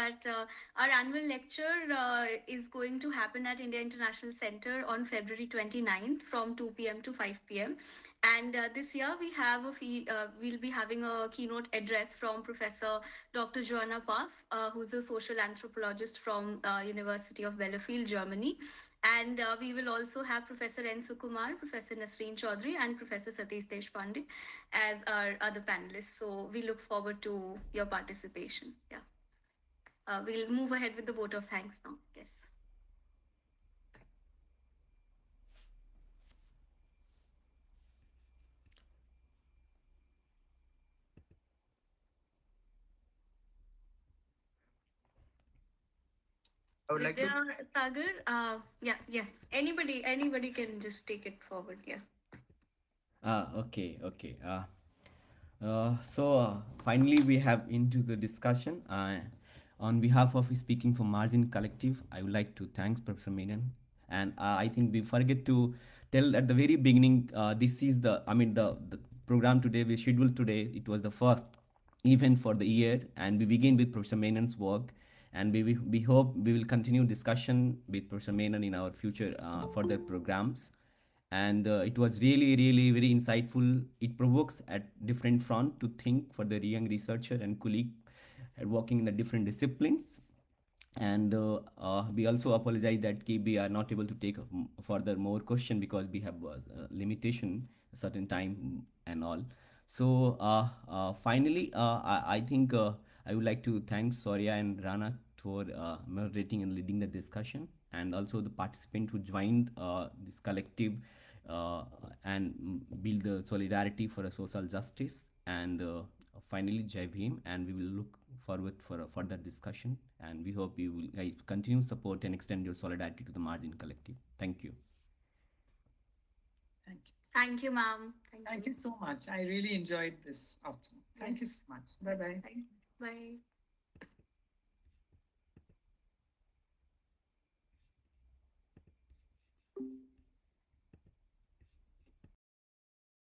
Speaker 2: our annual lecture is going to happen at India International Center on February 29th from 2 p.m. to 5 p.m. And this year we have we'll be having a keynote address from Professor Dr. Joanna Prof, who's a social anthropologist from University of Bielefeld, Germany. And we will also have Professor N. Sukumar, Professor Nasreen Chaudhary, and Professor Satish Deshpande as our other panelists. So we look forward to your participation. Yeah. We'll move ahead with the vote of thanks now. Yes.
Speaker 1: I would like to
Speaker 2: Sagar, yes. Anybody can just take it forward. Yeah.
Speaker 7: Okay. Finally, we have into the discussion. On behalf of Speaking for Margin Collective, I would like to thank Professor Menon. And I think we forget to tell at the very beginning, this is the program today, we scheduled today, it was the first event for the year, and we begin with Professor Menon's work. And we hope we will continue discussion with Professor Menon in our future further programs. And it was really very insightful. It provokes at different front to think for the young researcher and colleague working in the different disciplines. And we also apologize that we are not able to take further more question because we have limitation a certain time and all. So finally I think I would like to thank Soria and Rana for moderating and leading the discussion, and also the participant who joined this collective and build the solidarity for a social justice. And finally, Jai Bhim, and we will look forward for a further discussion, and we hope you will guys continue support and extend your solidarity to the Margin Collective. Thank you.
Speaker 2: Thank you, ma'am.
Speaker 8: Thank you so much. I really enjoyed this afternoon. Thank you so much. Bye-bye.
Speaker 2: Bye.